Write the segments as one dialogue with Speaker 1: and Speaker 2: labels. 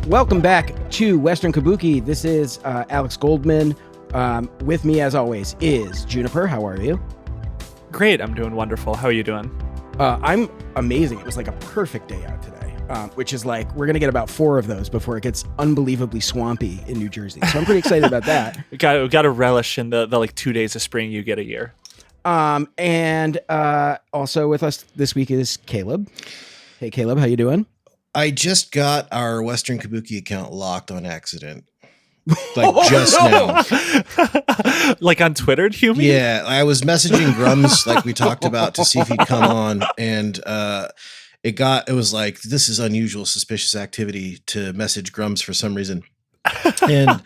Speaker 1: Welcome back to Western Kabuki. This is Alex Goldman. With me, as always, is Juniper. How are you?
Speaker 2: Great. I'm doing wonderful. How are you doing?
Speaker 1: I'm amazing. It was like a perfect day out today, which is like we're going to get about 4 of those before it gets unbelievably swampy in New Jersey. So I'm pretty excited about that.
Speaker 2: We got to relish in the like 2 days of spring you get a year.
Speaker 1: And also with us this week is Caleb. Hey, Caleb, how you doing?
Speaker 3: I just got our Western Kabuki account locked on accident. Like just now.
Speaker 2: Like on Twitter, do you mean?
Speaker 3: Yeah, I was messaging Grums like we talked about to see if he'd come on, and it was like, this is unusual, suspicious activity to message Grums for some reason. And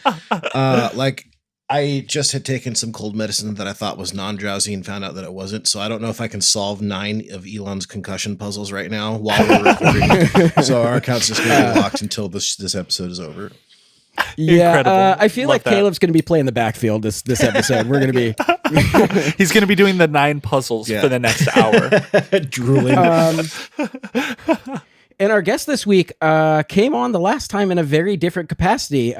Speaker 3: like I just had taken some cold medicine that I thought was non-drowsy and found out that it wasn't. So I don't know if I can solve 9 of Elon's concussion puzzles right now while we're recording. So our account's just going to be locked until this episode is over.
Speaker 1: Yeah, I feel
Speaker 2: Love
Speaker 1: like
Speaker 2: that.
Speaker 1: Caleb's going to be playing the backfield this episode. We're going to be
Speaker 2: He's going to be doing the 9 puzzles for the next hour.
Speaker 3: Drooling.
Speaker 1: And our guest this week came on the last time in a very different capacity.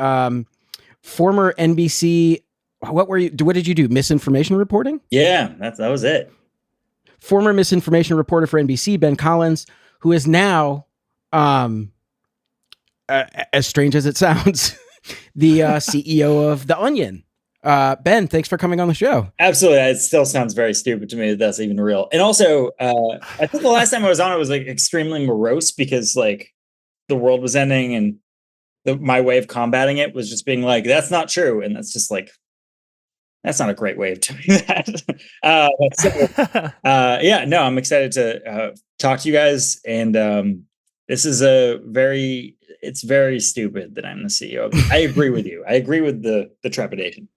Speaker 1: Former NBC, what did you do? Misinformation reporting?
Speaker 4: Yeah, that was it.
Speaker 1: Former misinformation reporter for NBC, Ben Collins, who is now, as strange as it sounds, the CEO of The Onion. Ben, thanks for coming on the show.
Speaker 4: Absolutely. It still sounds very stupid to me that that's even real. And also, I think the last time I was on, it was like extremely morose because like the world was ending and my way of combating it was just being like, that's not true. And that's just like, that's not a great way of doing that. I'm excited to talk to you guys. And this is it's very stupid that I'm the CEO. I agree with you. I agree with the trepidation.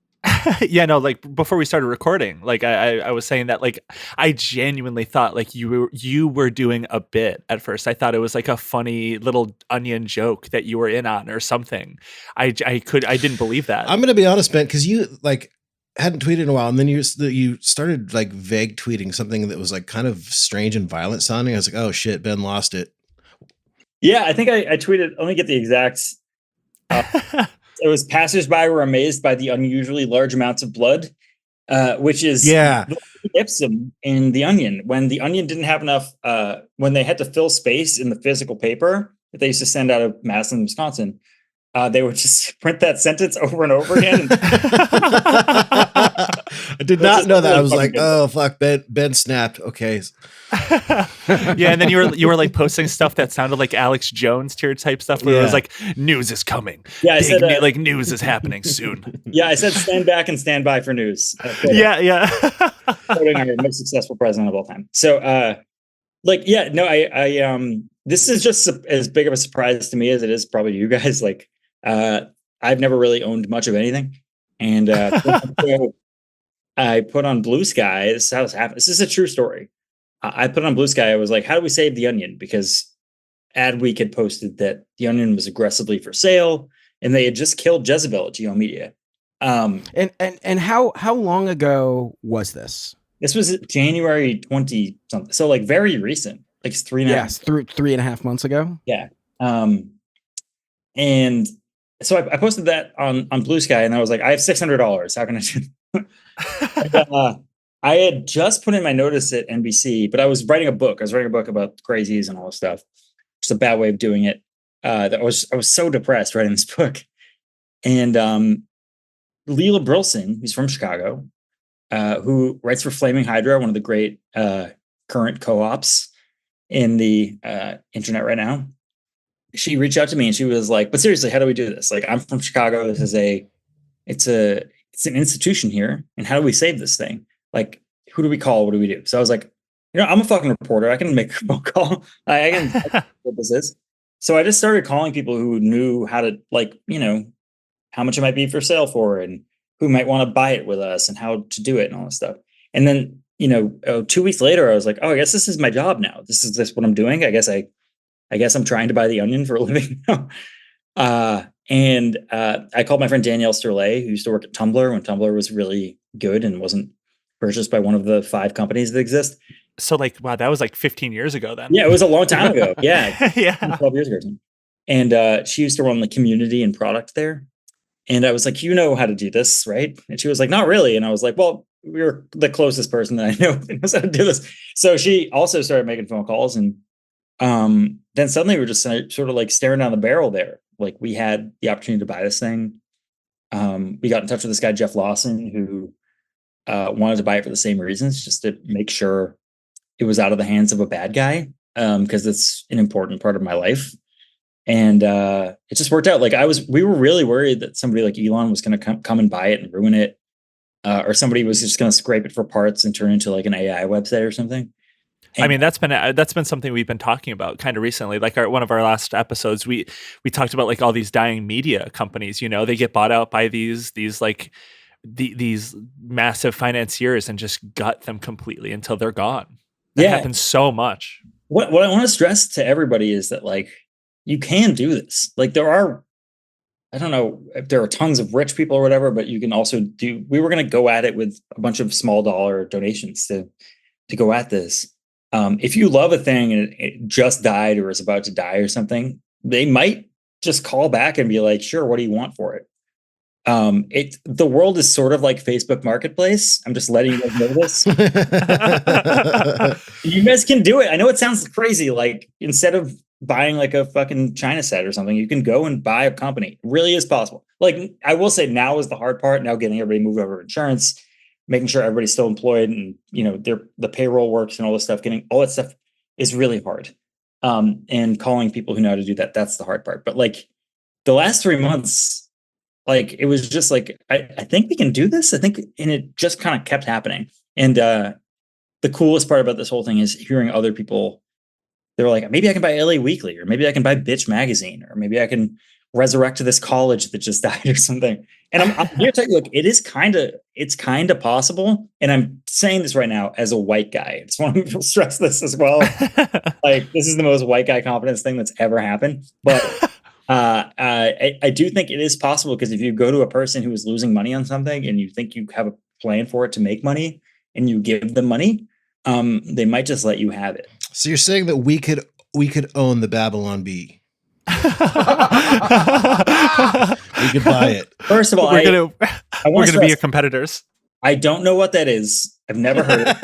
Speaker 2: Yeah, no, like before we started recording, like I was saying that like I genuinely thought like you were doing a bit at first. I thought it was like a funny little Onion joke that you were in on or something. I didn't believe that.
Speaker 3: I'm going to be honest, Ben, because you like hadn't tweeted in a while, and then you started like vague tweeting something that was like kind of strange and violent sounding. I was like, oh shit, Ben lost it.
Speaker 4: Yeah, I think I tweeted. Let me get the exact. It was passersby were amazed by the unusually large amounts of blood, which is Ipsum in The Onion. When The Onion didn't have enough, when they had to fill space in the physical paper that they used to send out of Madison, Wisconsin, they would just print that sentence over and over again.
Speaker 3: I did not know that. I was like, oh fuck, Ben snapped. Okay.
Speaker 2: Yeah, and then you were like posting stuff that sounded like Alex Jones tier type stuff where it was like, news is coming.
Speaker 4: Yeah, I said
Speaker 2: like news is happening soon.
Speaker 4: Yeah, I said stand back and stand by for news.
Speaker 2: Yeah.
Speaker 4: Quoting our most successful president of all time. So I this is just as big of a surprise to me as it is probably to you guys. Like I've never really owned much of anything. And so I put on Blue Sky. This is how this happened. This is a true story. I put on Blue Sky. I was like, how do we save The Onion? Because Adweek had posted that The Onion was aggressively for sale and they had just killed Jezebel at Geo Media.
Speaker 1: And how long ago was this?
Speaker 4: This was January 20 something. So like very recent, like
Speaker 1: 3.5 months ago.
Speaker 4: Yeah. And so I posted that on Blue Sky and I was like, I have $600. How can I do and, I had just put in my notice at NBC, but I was writing a book. I was writing a book about crazies and all this stuff. It's a bad way of doing it. I was so depressed writing this book. And Leela Brilson, who's from Chicago, who writes for Flaming Hydra, one of the great current co-ops in the internet right now. She reached out to me and she was like, but seriously, how do we do this? Like, I'm from Chicago. This is it's an institution here. And how do we save this thing? Like, who do we call? What do we do? So I was like, I'm a fucking reporter. I can make a phone call. I can what this is. So I just started calling people who knew how to, like, how much it might be for sale for and who might want to buy it with us and how to do it and all this stuff. And then, 2 weeks later, I was like, oh, I guess this is my job now. This is what I'm doing. I guess I'm trying to buy The Onion for a living now. And I called my friend Danielle Sterlet, who used to work at Tumblr when Tumblr was really good and wasn't purchased by one of the 5 companies that exist.
Speaker 2: So like, wow, that was like 15 years ago then.
Speaker 4: Yeah, it was a long time ago. Yeah.
Speaker 2: Yeah.
Speaker 4: 12 years ago. And she used to run the community and product there. And I was like, you know how to do this, right? And she was like, not really. And I was like, well, you're the closest person that I know who knows how to do this. So she also started making phone calls. And then suddenly we were just sort of like staring down the barrel there. Like we had the opportunity to buy this thing. We got in touch with this guy, Jeff Lawson, who wanted to buy it for the same reasons, just to make sure it was out of the hands of a bad guy, because it's an important part of my life. And it just worked out. Like we were really worried that somebody like Elon was going to come and buy it and ruin it, or somebody was just going to scrape it for parts and turn it into like an AI website or something. And
Speaker 2: I mean, that's been something we've been talking about kind of recently. Like one of our last episodes, we talked about like all these dying media companies. You know, they get bought out by these massive financiers and just gut them completely until they're gone. That happens so much.
Speaker 4: What I want to stress to everybody is that like you can do this. Like there are, I don't know if there are tons of rich people or whatever, but you can also we were going to go at it with a bunch of small dollar donations to go at this. If you love a thing and it just died or is about to die or something, they might just call back and be like, sure, what do you want for it? The world is sort of like Facebook Marketplace. I'm just letting you guys know this. You guys can do it. I know it sounds crazy. Like instead of buying like a fucking China set or something, you can go and buy a company. It really is possible. Like I will say now is the hard part. Now getting everybody moved over insurance, making sure everybody's still employed and, you know, the payroll works and all this stuff, getting all that stuff is really hard. And calling people who know how to do that, that's the hard part. But like the last 3 months, like it was just like, I think we can do this. I think, and it just kind of kept happening. And the coolest part about this whole thing is hearing other people. They're like, maybe I can buy LA Weekly, or maybe I can buy Bitch Magazine, or maybe I can resurrect this college that just died or something. And I'm here to tell you, look, it's kind of possible. And I'm saying this right now as a white guy. I just want to stress this as well. Like this is the most white guy confidence thing that's ever happened. But I do think it is possible, because if you go to a person who is losing money on something and you think you have a plan for it to make money and you give them money, they might just let you have it.
Speaker 3: So you're saying that we could own the Babylon Bee. We could buy it.
Speaker 4: First of all,
Speaker 2: we're gonna be your competitors.
Speaker 4: I don't know what that is. I've never heard it.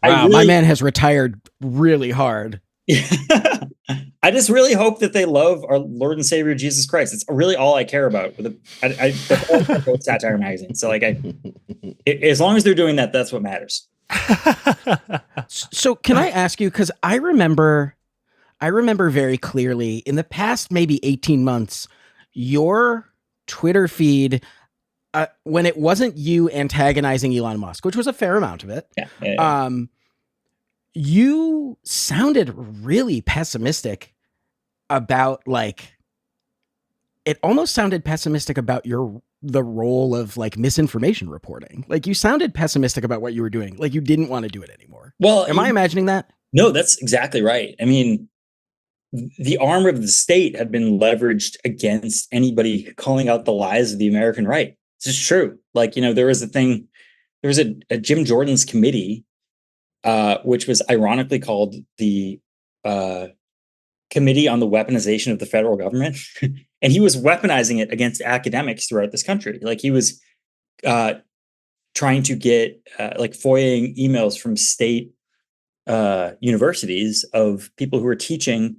Speaker 1: Wow, my man has retired really hard.
Speaker 4: I just really hope that they love our Lord and Savior Jesus Christ. It's really all I care about. The whole satire magazine. So like, as long as they're doing that, that's what matters.
Speaker 1: So can I ask you, because I remember very clearly in the past maybe 18 months, your Twitter feed, when it wasn't you antagonizing Elon Musk, which was a fair amount of it, you sounded really pessimistic about, like, it almost sounded pessimistic about the role of like misinformation reporting. Like you sounded pessimistic about what you were doing. Like you didn't want to do it anymore. Well, am I imagining that?
Speaker 4: No, that's exactly right. I mean, the arm of the state had been leveraged against anybody calling out the lies of the American right. It's just true. Like, you know, there was a Jim Jordan's committee, which was ironically called the Committee on the Weaponization of the Federal Government. And he was weaponizing it against academics throughout this country. Like he was trying to get like FOIAing emails from state universities of people who are teaching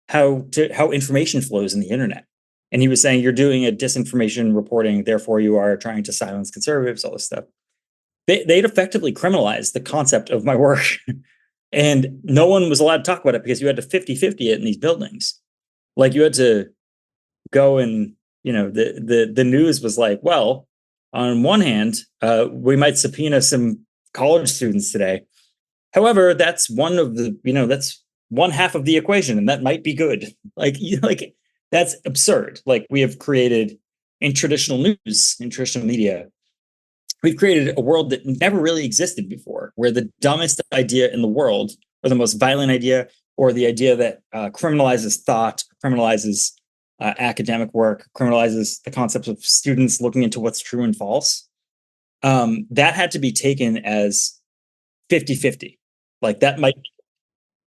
Speaker 4: how information flows in the internet. And he was saying, you're doing a disinformation reporting, therefore you are trying to silence conservatives, all this stuff. They'd effectively criminalized the concept of my work. And no one was allowed to talk about it because you had to 50-50 it in these buildings. Like you had to go and, you know, the news was like, well, on one hand, we might subpoena some college students today. However, that's one of the, you know, that's one half of the equation, and that might be good. Like that's absurd. Like we have created in traditional news, in traditional media, we've created a world that never really existed before, where the dumbest idea in the world, or the most violent idea, or the idea that criminalizes thought, criminalizes academic work, criminalizes the concepts of students looking into what's true and false, that had to be taken as 50-50. Like that might,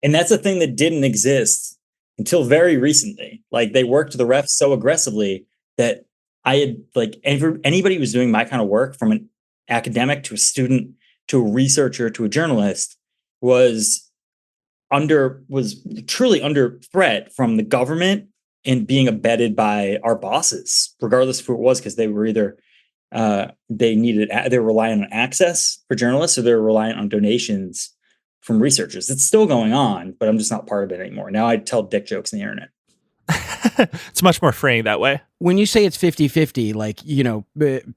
Speaker 4: and that's a thing that didn't exist until very recently. Like they worked the refs so aggressively that I had like anybody who was doing my kind of work, from an academic to a student to a researcher to a journalist, was truly under threat from the government and being abetted by our bosses, regardless of who it was, because they were either they were relying on access for journalists, or they're reliant on donations from researchers. It's still going on, but I'm just not part of it anymore. Now I tell dick jokes on the internet.
Speaker 2: It's much more freeing that way.
Speaker 1: When you say it's 50-50, like,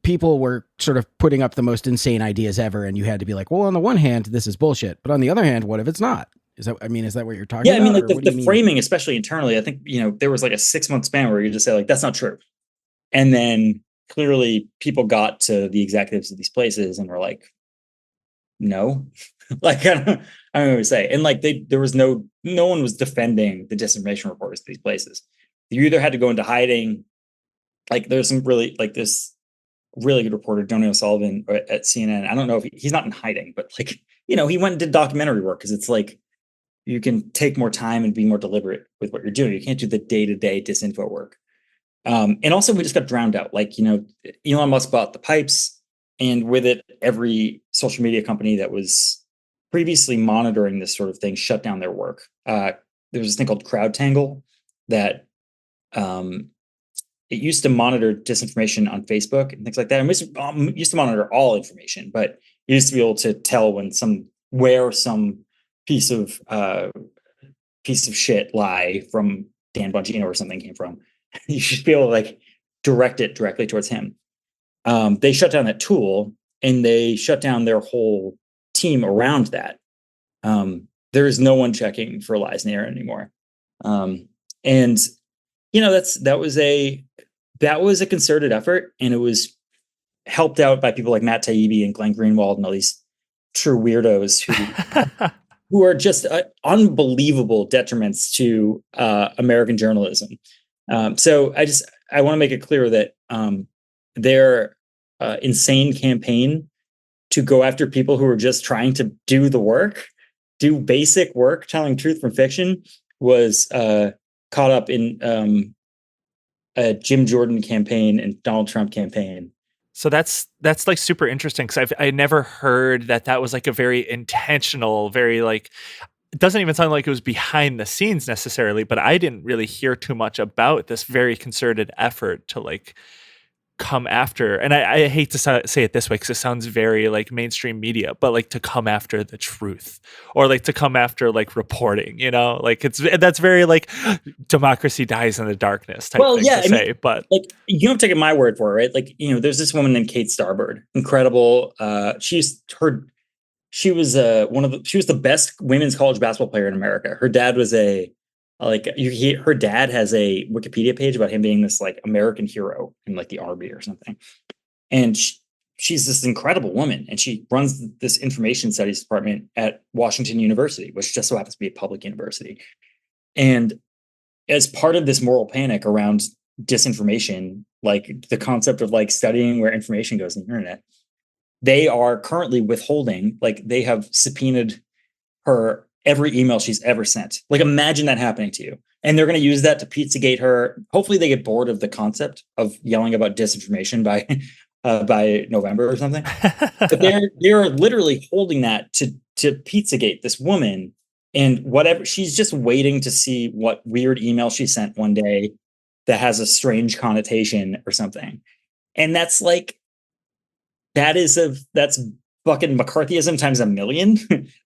Speaker 1: people were sort of putting up the most insane ideas ever, and you had to be like, well, on the one hand, this is bullshit, but on the other hand, what if it's not? Is that what you're talking about?
Speaker 4: Yeah, I mean, like the framing, especially internally, I think, there was like a 6-month span where you just say like, that's not true. And then clearly people got to the executives of these places and were like, no, like, I don't know what to say. And like, there was no one was defending the disinformation reporters of these places. You either had to go into hiding. Like there's some really, like this really good reporter, Donny O'Sullivan at CNN. I don't know if he's not in hiding, but like, he went and did documentary work, because it's like, you can take more time and be more deliberate with what you're doing. You can't do the day-to-day disinfo work. And also we just got drowned out. Like, Elon Musk bought the pipes, and with it, every social media company that was previously monitoring this sort of thing shut down their work. There was this thing called CrowdTangle that it used to monitor disinformation on Facebook and things like that. It used to monitor all information, but you used to be able to tell when some piece of shit lie from Dan Bongino or something came from. You should be able to like direct it directly towards him. They shut down that tool, and they shut down their whole team around that. There is no one checking for lies in the air anymore. And that was a concerted effort, and it was helped out by people like Matt Taibbi and Glenn Greenwald and all these true weirdos who are just unbelievable detriments to American journalism. So I want to make it clear that their insane campaign to go after people who are just trying to do the work, do basic work, telling truth from fiction, was caught up in a Jim Jordan campaign and Donald Trump campaign.
Speaker 2: So that's like super interesting, because I never heard that was like a very intentional, very like, it doesn't even sound like it was behind the scenes necessarily, but I didn't really hear too much about this very concerted effort to like come after, and I hate to say it this way because it sounds very like mainstream media, but like to come after the truth, or like to come after like reporting, like that's very like democracy dies in the darkness type thing to say. But
Speaker 4: like, you don't take my word for it, right? Like, there's this woman named Kate Starbird, incredible. She was the best women's college basketball player in America. Her dad was her dad has a Wikipedia page about him being this like American hero in like the army or something. And she's this incredible woman, and she runs this information studies department at Washington University, which just so happens to be a public university. And as part of this moral panic around disinformation, like the concept of like studying where information goes on the internet, they are currently withholding, like they have subpoenaed her every email she's ever sent. Like, imagine that happening to you. And they're going to use that to Pizzagate her. Hopefully they get bored of the concept of yelling about disinformation by November or something. But they're literally holding that to Pizzagate this woman, and whatever, she's just waiting to see what weird email she sent one day that has a strange connotation or something. And that's like, that's fucking McCarthyism times a million.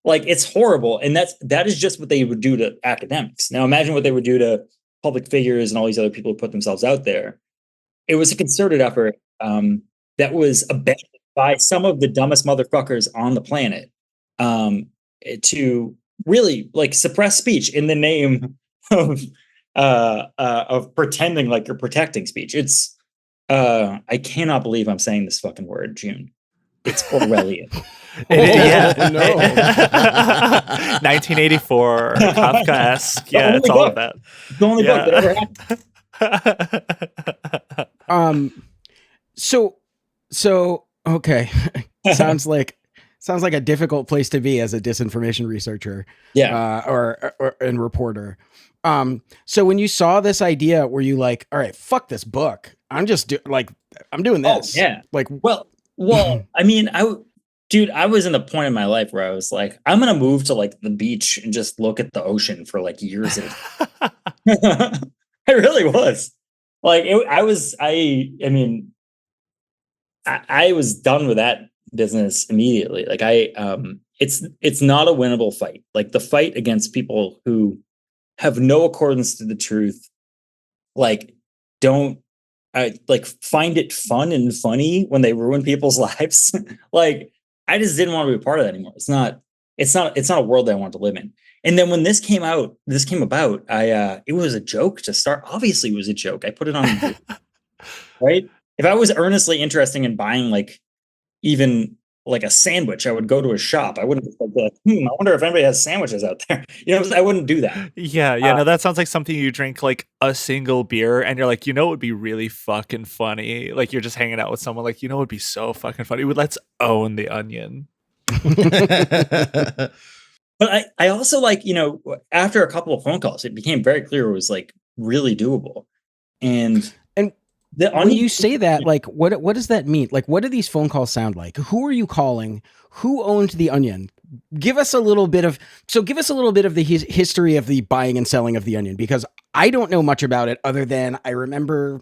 Speaker 4: Like, it's horrible. And that is just what they would do to academics. Now imagine what they would do to public figures and all these other people who put themselves out there. It was a concerted effort that was abetted by some of the dumbest motherfuckers on the planet to really like suppress speech in the name of pretending like you're protecting speech. It's I cannot believe I'm saying this fucking word, June. It's Orwellian.
Speaker 1: No.
Speaker 2: 1984, Kafkaesque. Yeah, it's all of that.
Speaker 4: The only book that ever happened.
Speaker 1: So okay. sounds like a difficult place to be as a disinformation researcher.
Speaker 4: Yeah.
Speaker 1: Or and reporter. So when you saw this idea, were you like, all right, fuck this book. I'm just I'm doing this.
Speaker 4: yeah.
Speaker 1: Like,
Speaker 4: Well, I mean, dude, I was in a point in my life where I was like, I'm gonna move to like the beach and just look at the ocean for like years. I really was. Like, I mean, I was done with that business immediately. Like, it's not a winnable fight. Like the fight against people who have no accordance to the truth, like don't like find it fun and funny when they ruin people's lives. Like I just didn't want to be a part of that anymore. It's not a world that I want to live in. And then when this came about, it was a joke to start. Obviously it was a joke. I put it on right. If I was earnestly interested in buying like even like a sandwich, I would go to a shop. I wouldn't just like, I wonder if anybody has sandwiches out there. You know, I wouldn't do that.
Speaker 2: Yeah, no, that sounds like something you drink like a single beer and you're like, it would be really fucking funny. Like you're just hanging out with someone like, it would be so fucking funny. Let's own the Onion.
Speaker 4: But I also like, after a couple of phone calls, it became very clear it was like really doable. And
Speaker 1: when you say that, like, what does that mean? Like, what do these phone calls sound like? Who are you calling? Who owned the Onion? Give us a little bit of the history of the buying and selling of the Onion, because I don't know much about it other than I remember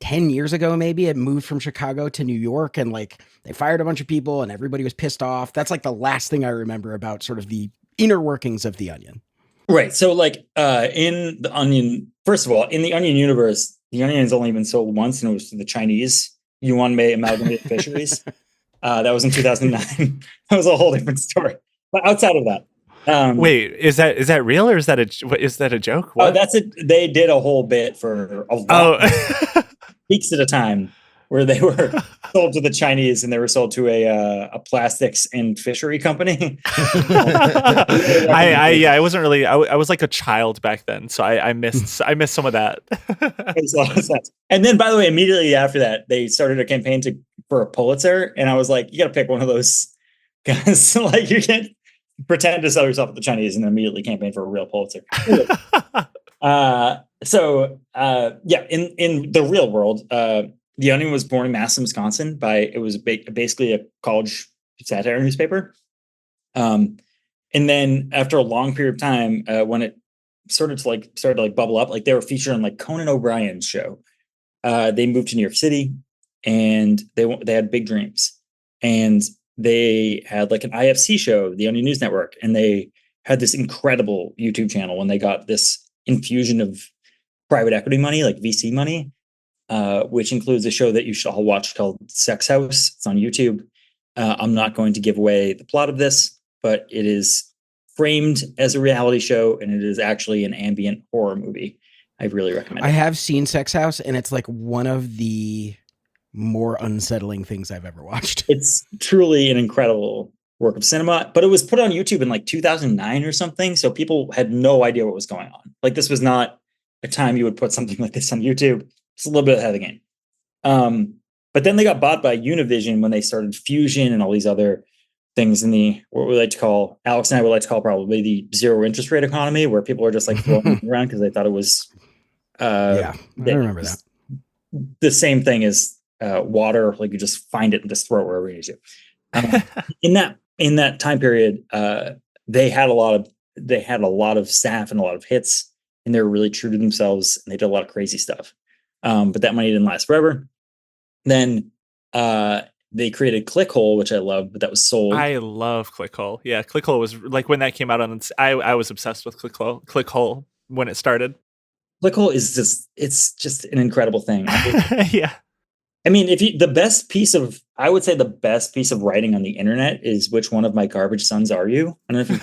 Speaker 1: 10 years ago, maybe it moved from Chicago to New York and like they fired a bunch of people and everybody was pissed off. That's like the last thing I remember about sort of the inner workings of the Onion.
Speaker 4: Right. So like in the Onion, first of all, in the Onion universe, the Onion has only been sold once, and it was to the Chinese Yuan Mei Amalgamated Fisheries. That was in 2009. That was a whole different story. But outside of that,
Speaker 2: wait, is that real or is that a joke?
Speaker 4: What? Oh, that's it. They did a whole bit for a long weeks at a time, where they were sold to the Chinese and they were sold to a plastics and fishery company.
Speaker 2: I wasn't really. I was like a child back then, so I missed some of that.
Speaker 4: And then, by the way, immediately after that, they started a campaign for a Pulitzer, and I was like, you got to pick one of those guys. So, like, you can't pretend to sell yourself at the Chinese and then immediately campaign for a real Pulitzer. In the real world, the Onion was born in Madison, Wisconsin. It was basically a college satire newspaper. And then after a long period of time, when it started to bubble up, like they were featured on like Conan O'Brien's show, they moved to New York City, and they had big dreams, and they had like an IFC show, the Onion News Network, and they had this incredible YouTube channel when they got this infusion of private equity money, like VC money, which includes a show that you should all watch called Sex House. It's on YouTube. I'm not going to give away the plot of this, but it is framed as a reality show, and it is actually an ambient horror movie. I really recommend it.
Speaker 1: I have seen Sex House, and it's like one of the more unsettling things I've ever watched.
Speaker 4: It's truly an incredible work of cinema, but it was put on YouTube in like 2009 or something. So people had no idea what was going on. Like, this was not a time you would put something like this on YouTube. It's a little bit ahead of the game. But then they got bought by Univision when they started Fusion and all these other things in what we like to call, Alex and I would like to call probably the zero interest rate economy, where people are just like throwing it around because they thought it was
Speaker 1: I remember that.
Speaker 4: The same thing as water, like you just find it and just throw it wherever you do. In that time period, they had a lot of staff and a lot of hits, and they were really true to themselves, and they did a lot of crazy stuff. But that money didn't last forever. Then they created Clickhole, which I love, but that was sold.
Speaker 2: I love Clickhole. Yeah, Clickhole was like, when that came out I was obsessed with Clickhole when it started.
Speaker 4: Clickhole is just an incredible thing.
Speaker 2: Yeah.
Speaker 4: I mean, I would say the best piece of writing on the internet is "Which one of my garbage sons are you?" I don't know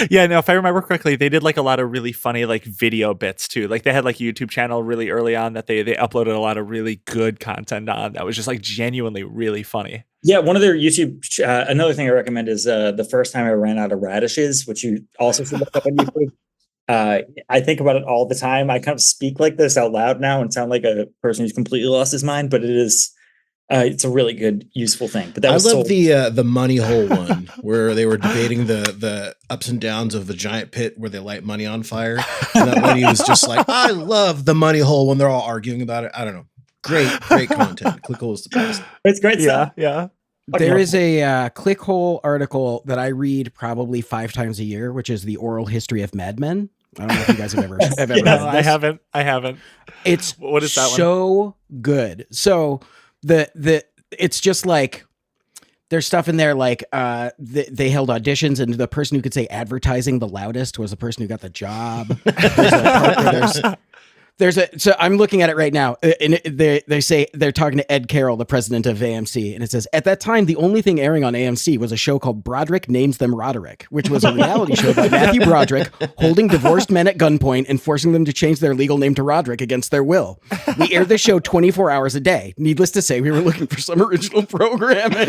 Speaker 4: if
Speaker 2: Yeah, no, if I remember correctly, they did like a lot of really funny like video bits too. Like they had like a YouTube channel really early on that they uploaded a lot of really good content on that was just like genuinely really funny.
Speaker 4: Yeah, one of their YouTube. Another thing I recommend is The First Time I Ran Out of Radishes, which you also should look up on YouTube. I think about it all the time. I kind of speak like this out loud now and sound like a person who's completely lost his mind, but it is It's a really good, useful thing. But that
Speaker 3: I
Speaker 4: was
Speaker 3: love
Speaker 4: sold.
Speaker 3: the money hole one where they were debating the ups and downs of the giant pit where they light money on fire. And that lady was just like, I love the money hole when they're all arguing about it. I don't know. Great content. Clickhole is the best.
Speaker 4: It's great stuff.
Speaker 2: Yeah.
Speaker 1: There is a Clickhole article that I read probably 5 times a year, which is the oral history of Mad Men. I don't know if you guys have ever read
Speaker 2: No,
Speaker 1: this.
Speaker 2: I haven't.
Speaker 1: It's
Speaker 2: what is that one?
Speaker 1: So good. So the it's just like there's stuff in there like they held auditions, and the person who could say advertising the loudest was the person who got the job. There's a part where so I'm looking at it right now, and they say they're talking to Ed Carroll, the president of AMC, and it says, at that time, the only thing airing on AMC was a show called Broderick Names Them Roderick, which was a reality show by Matthew Broderick holding divorced men at gunpoint and forcing them to change their legal name to Roderick against their will. We aired the show 24 hours a day. Needless to say, we were looking for some original programming.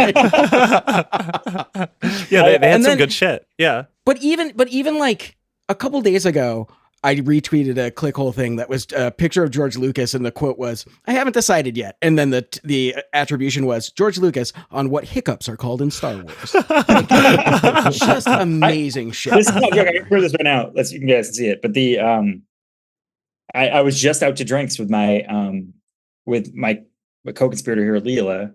Speaker 2: Yeah, they had some good shit. Yeah.
Speaker 1: But even like a couple days ago, I retweeted a Clickhole thing that was a picture of George Lucas, and the quote was, "I haven't decided yet." And then the attribution was George Lucas on what hiccups are called in Star Wars. Just amazing shit.
Speaker 4: This is not a joke. I can prove this right now. You guys can see it. But I was just out to drinks with my co-conspirator here, Leela,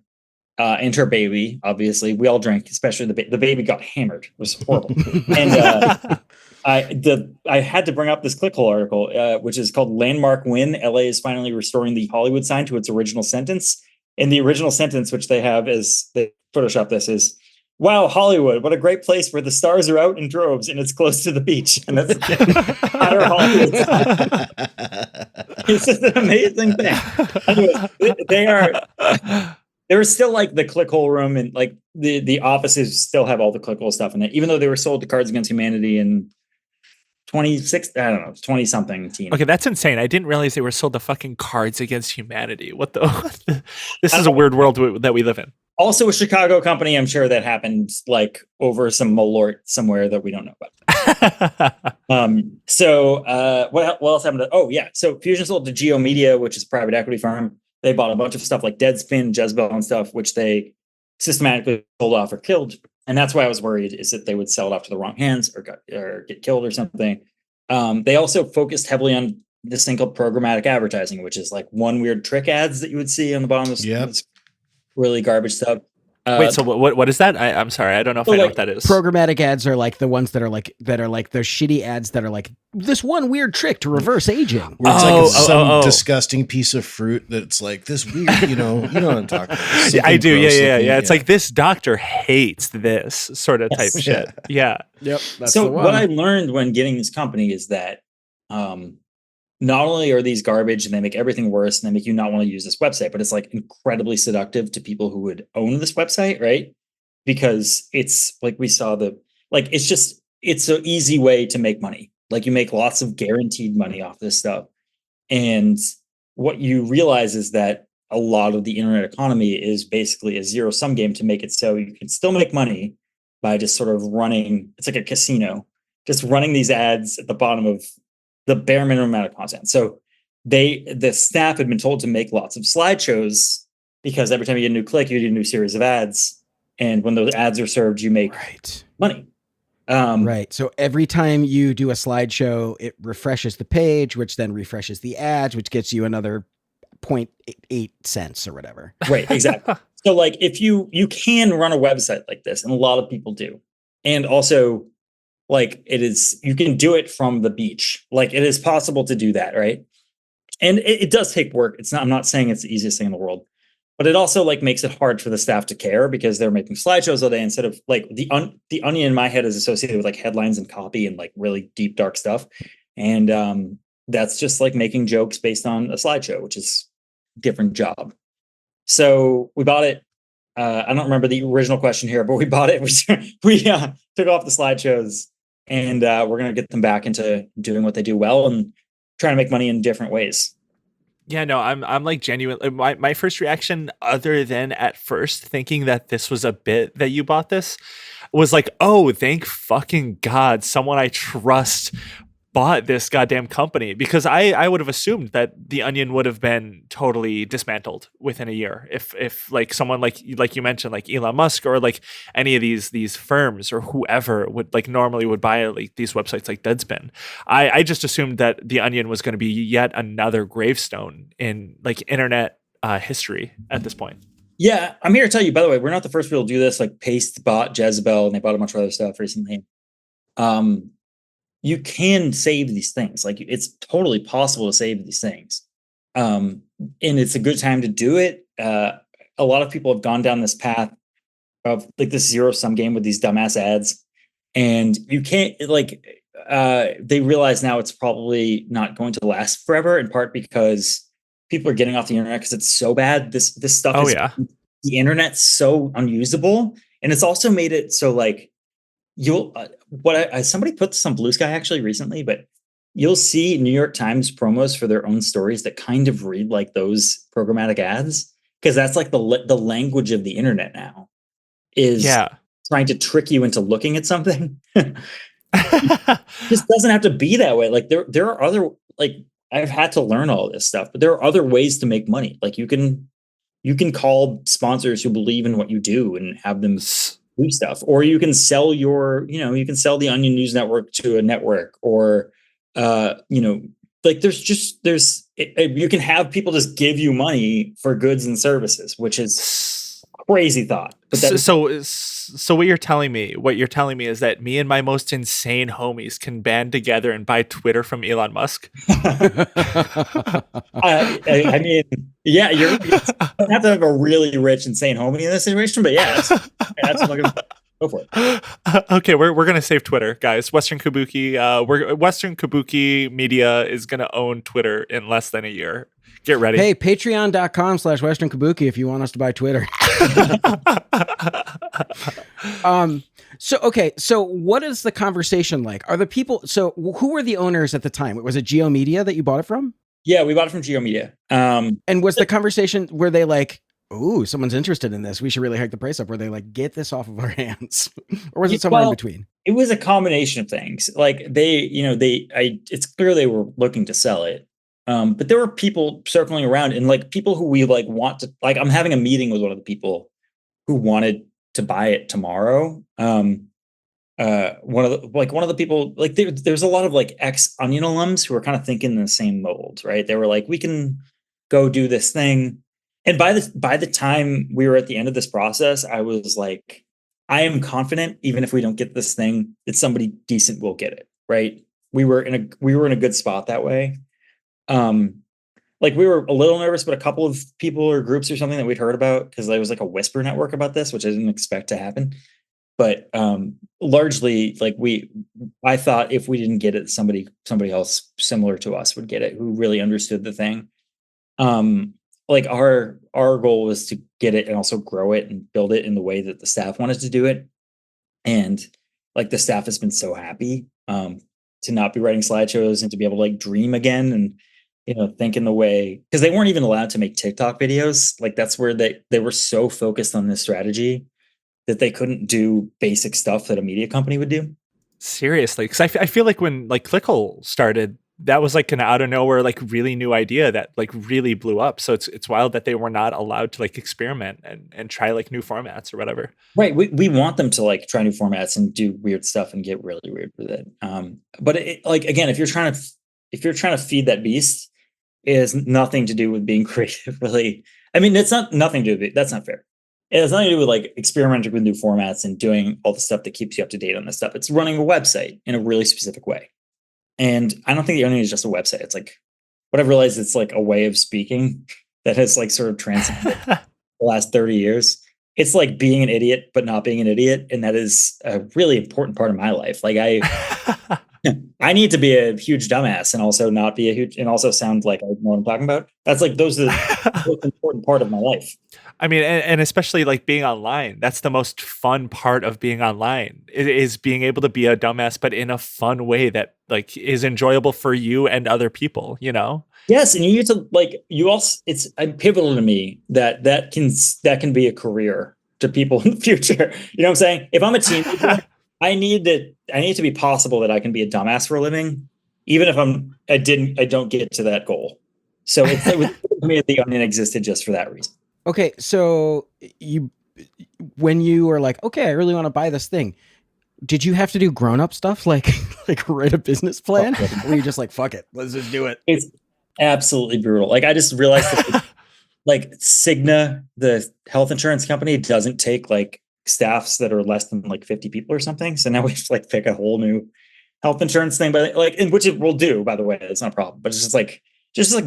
Speaker 4: and her baby. Obviously, we all drank, especially the baby got hammered. It was horrible. And I had to bring up this Clickhole article, which is called "Landmark Win: LA is finally restoring the Hollywood sign to its original sentence." And the original sentence, which they have as they Photoshop this, is, "Wow, Hollywood! What a great place where the stars are out in droves and it's close to the beach." And that's our Hollywood sign. It's just an amazing thing. Anyways, they are. There was still like the Clickhole room, and like the offices still have all the Clickhole stuff in it, even though they were sold to Cards Against Humanity in 20 something teen.
Speaker 2: Okay, that's insane. I didn't realize they were sold to fucking Cards Against Humanity. What the? This is a weird world that we live in.
Speaker 4: Also a Chicago company. I'm sure that happened like over some malort somewhere that we don't know about. So what else happened? Oh yeah. So Fusion sold to Geo Media, which is a private equity firm. They bought a bunch of stuff like Deadspin, Jezebel, and stuff, which they systematically sold off or killed. And that's why I was worried, is that they would sell it off to the wrong hands or get killed or something. They also focused heavily on this thing called programmatic advertising, which is like one weird trick ads that you would see on the bottom of this really garbage stuff.
Speaker 2: Wait, so what is that? I'm sorry, I don't know if I know what that is.
Speaker 1: Programmatic ads are like the ones that are like those shitty ads that are like this one weird trick to reverse aging.
Speaker 3: Where it's some disgusting piece of fruit that's like this weird, you know what I'm talking about.
Speaker 2: Yeah, I do. Yeah. It's like this doctor hates this sort of type shit. Yeah.
Speaker 1: Yep. That's
Speaker 4: so
Speaker 1: the one.
Speaker 4: What I learned when getting this company is that not only are these garbage and they make everything worse and they make you not want to use this website, but it's like incredibly seductive to people who would own this website, right? Because it's like we saw it's an easy way to make money. Like you make lots of guaranteed money off this stuff. And what you realize is that a lot of the internet economy is basically a zero-sum game to make it so you can still make money by just sort of running, it's like a casino, just running these ads at the bottom of the bare minimum amount of content. So the staff had been told to make lots of slideshows because every time you get a new click, you get a new series of ads. And when those ads are served, you make money.
Speaker 1: Right. So every time you do a slideshow, it refreshes the page, which then refreshes the ads, which gets you another 0.8 cents or whatever.
Speaker 4: Right. Exactly. So like if you can run a website like this, and a lot of people do, and also like you can do it from the beach. Like it is possible to do that. Right. And it does take work. I'm not saying it's the easiest thing in the world, but it also like makes it hard for the staff to care because they're making slideshows all day instead of like the onion in my head is associated with like headlines and copy and like really deep, dark stuff. And that's just like making jokes based on a slideshow, which is a different job. So we bought it. I don't remember the original question here, but we bought it. We took off the slideshows. And we're going to get them back into doing what they do well and trying to make money in different ways.
Speaker 2: Yeah, no, I'm like genuinely, my first reaction, other than at first thinking that this was a bit that you bought this, was like, oh, thank fucking God, someone I trust bought this goddamn company, because I would have assumed that the Onion would have been totally dismantled within a year if like someone like you mentioned, like Elon Musk or like any of these firms or whoever would like normally would buy like these websites like Deadspin. I just assumed that the Onion was going to be yet another gravestone in like internet history at this point.
Speaker 4: Yeah, I'm here to tell you, by the way, we're not the first people to do this. Like Paste bought Jezebel and they bought a bunch of other stuff recently. You can save these things. Like it's totally possible to save these things. And it's a good time to do it. A lot of people have gone down this path of like this zero-sum game with these dumbass ads. And you can't they realize now it's probably not going to last forever, in part because people are getting off the internet because it's so bad. This stuff the internet's so unusable. And it's also made it so like you'll somebody put this on Blue Sky actually recently, but you'll see New York Times promos for their own stories that kind of read like those programmatic ads, because that's like the language of the internet now is trying to trick you into looking at something. It just doesn't have to be that way. Like there are other, like I've had to learn all this stuff, but there are other ways to make money. Like you can call sponsors who believe in what you do and have them do stuff, or you can sell you can sell the Onion News Network to a network, or like you can have people just give you money for goods and services, which is crazy thought. But
Speaker 2: so what you're telling me is that me and my most insane homies can band together and buy Twitter from Elon Musk.
Speaker 4: I mean, yeah, you don't have to have a really rich, insane homie in this situation, but yeah, that's go for it.
Speaker 2: Okay, we're gonna save Twitter, guys. Western Kabuki Media is gonna own Twitter in less than a year. Get ready.
Speaker 1: Hey, patreon.com/Western Kabuki if you want us to buy Twitter. So what is the conversation like? Are the people, so who were the owners at the time? Was it Geo Media that you bought it from?
Speaker 4: Yeah, we bought it from Geo Media.
Speaker 1: And was the conversation, were they like, ooh, someone's interested in this, we should really hike the price up? Were they like, get this off of our hands? Or was it somewhere in between?
Speaker 4: It was a combination of things. Like it's clear they were looking to sell it. But there were people circling around, and like people who we like want to, like I'm having a meeting with one of the people who wanted to buy it tomorrow. One of the people, like there's a lot of like ex Onion alums who are kind of thinking in the same mold, right? They were like, we can go do this thing. And by the time we were at the end of this process, I was like, I am confident, even if we don't get this thing, that somebody decent will get it, right? We were in a good spot that way. Like we were a little nervous, but a couple of people or groups or something that we'd heard about, because there was like a whisper network about this, which I didn't expect to happen. But largely, like I thought if we didn't get it, somebody else similar to us would get it, who really understood the thing. Like our goal was to get it and also grow it and build it in the way that the staff wanted to do it. And like the staff has been so happy to not be writing slideshows and to be able to like dream again and think in the way, because they weren't even allowed to make TikTok videos. Like that's where they were so focused on this strategy that they couldn't do basic stuff that a media company would do.
Speaker 2: Seriously, because I feel like when like Clickhole started, that was like an out of nowhere, like really new idea that like really blew up. So it's wild that they were not allowed to like experiment and try like new formats or whatever. Right.
Speaker 4: We want them to like try new formats and do weird stuff and get really weird with it. But like, again, if you're trying to feed that beast, it has nothing to do with being creative, really. I mean, it's not nothing to do with it. That's not fair. It has nothing to do with like experimenting with new formats and doing all the stuff that keeps you up to date on this stuff. It's running a website in a really specific way. And I don't think the Onion is just a website. It's like, what I've realized, it's like a way of speaking that has like sort of transcended the last 30 years. It's like being an idiot, but not being an idiot. And that is a really important part of my life. Like I need to be a huge dumbass and also not be and also sound like I know what I'm talking about. That's like, those are the most important part of my life.
Speaker 2: I mean, and especially like being online, that's the most fun part of being online is being able to be a dumbass, but in a fun way that like is enjoyable for you and other people,
Speaker 4: Yes. And you need to like, it's pivotal to me that can be a career to people in the future. You know what I'm saying? If I'm a teenager, I need to be possible that I can be a dumbass for a living, even if I don't get to that goal. So it's like with me, the Onion existed just for that reason.
Speaker 1: Okay, so when you were like, okay, I really want to buy this thing, did you have to do grown up stuff like like write a business plan? Or were you just like, fuck it, let's just do it?
Speaker 4: It's absolutely brutal. Like I just realized that like Cigna, the health insurance company, doesn't take like staffs that are less than like 50 people or something. So now we have to like pick a whole new health insurance thing, but like, in which it will do, by the way, it's not a problem, but it's just like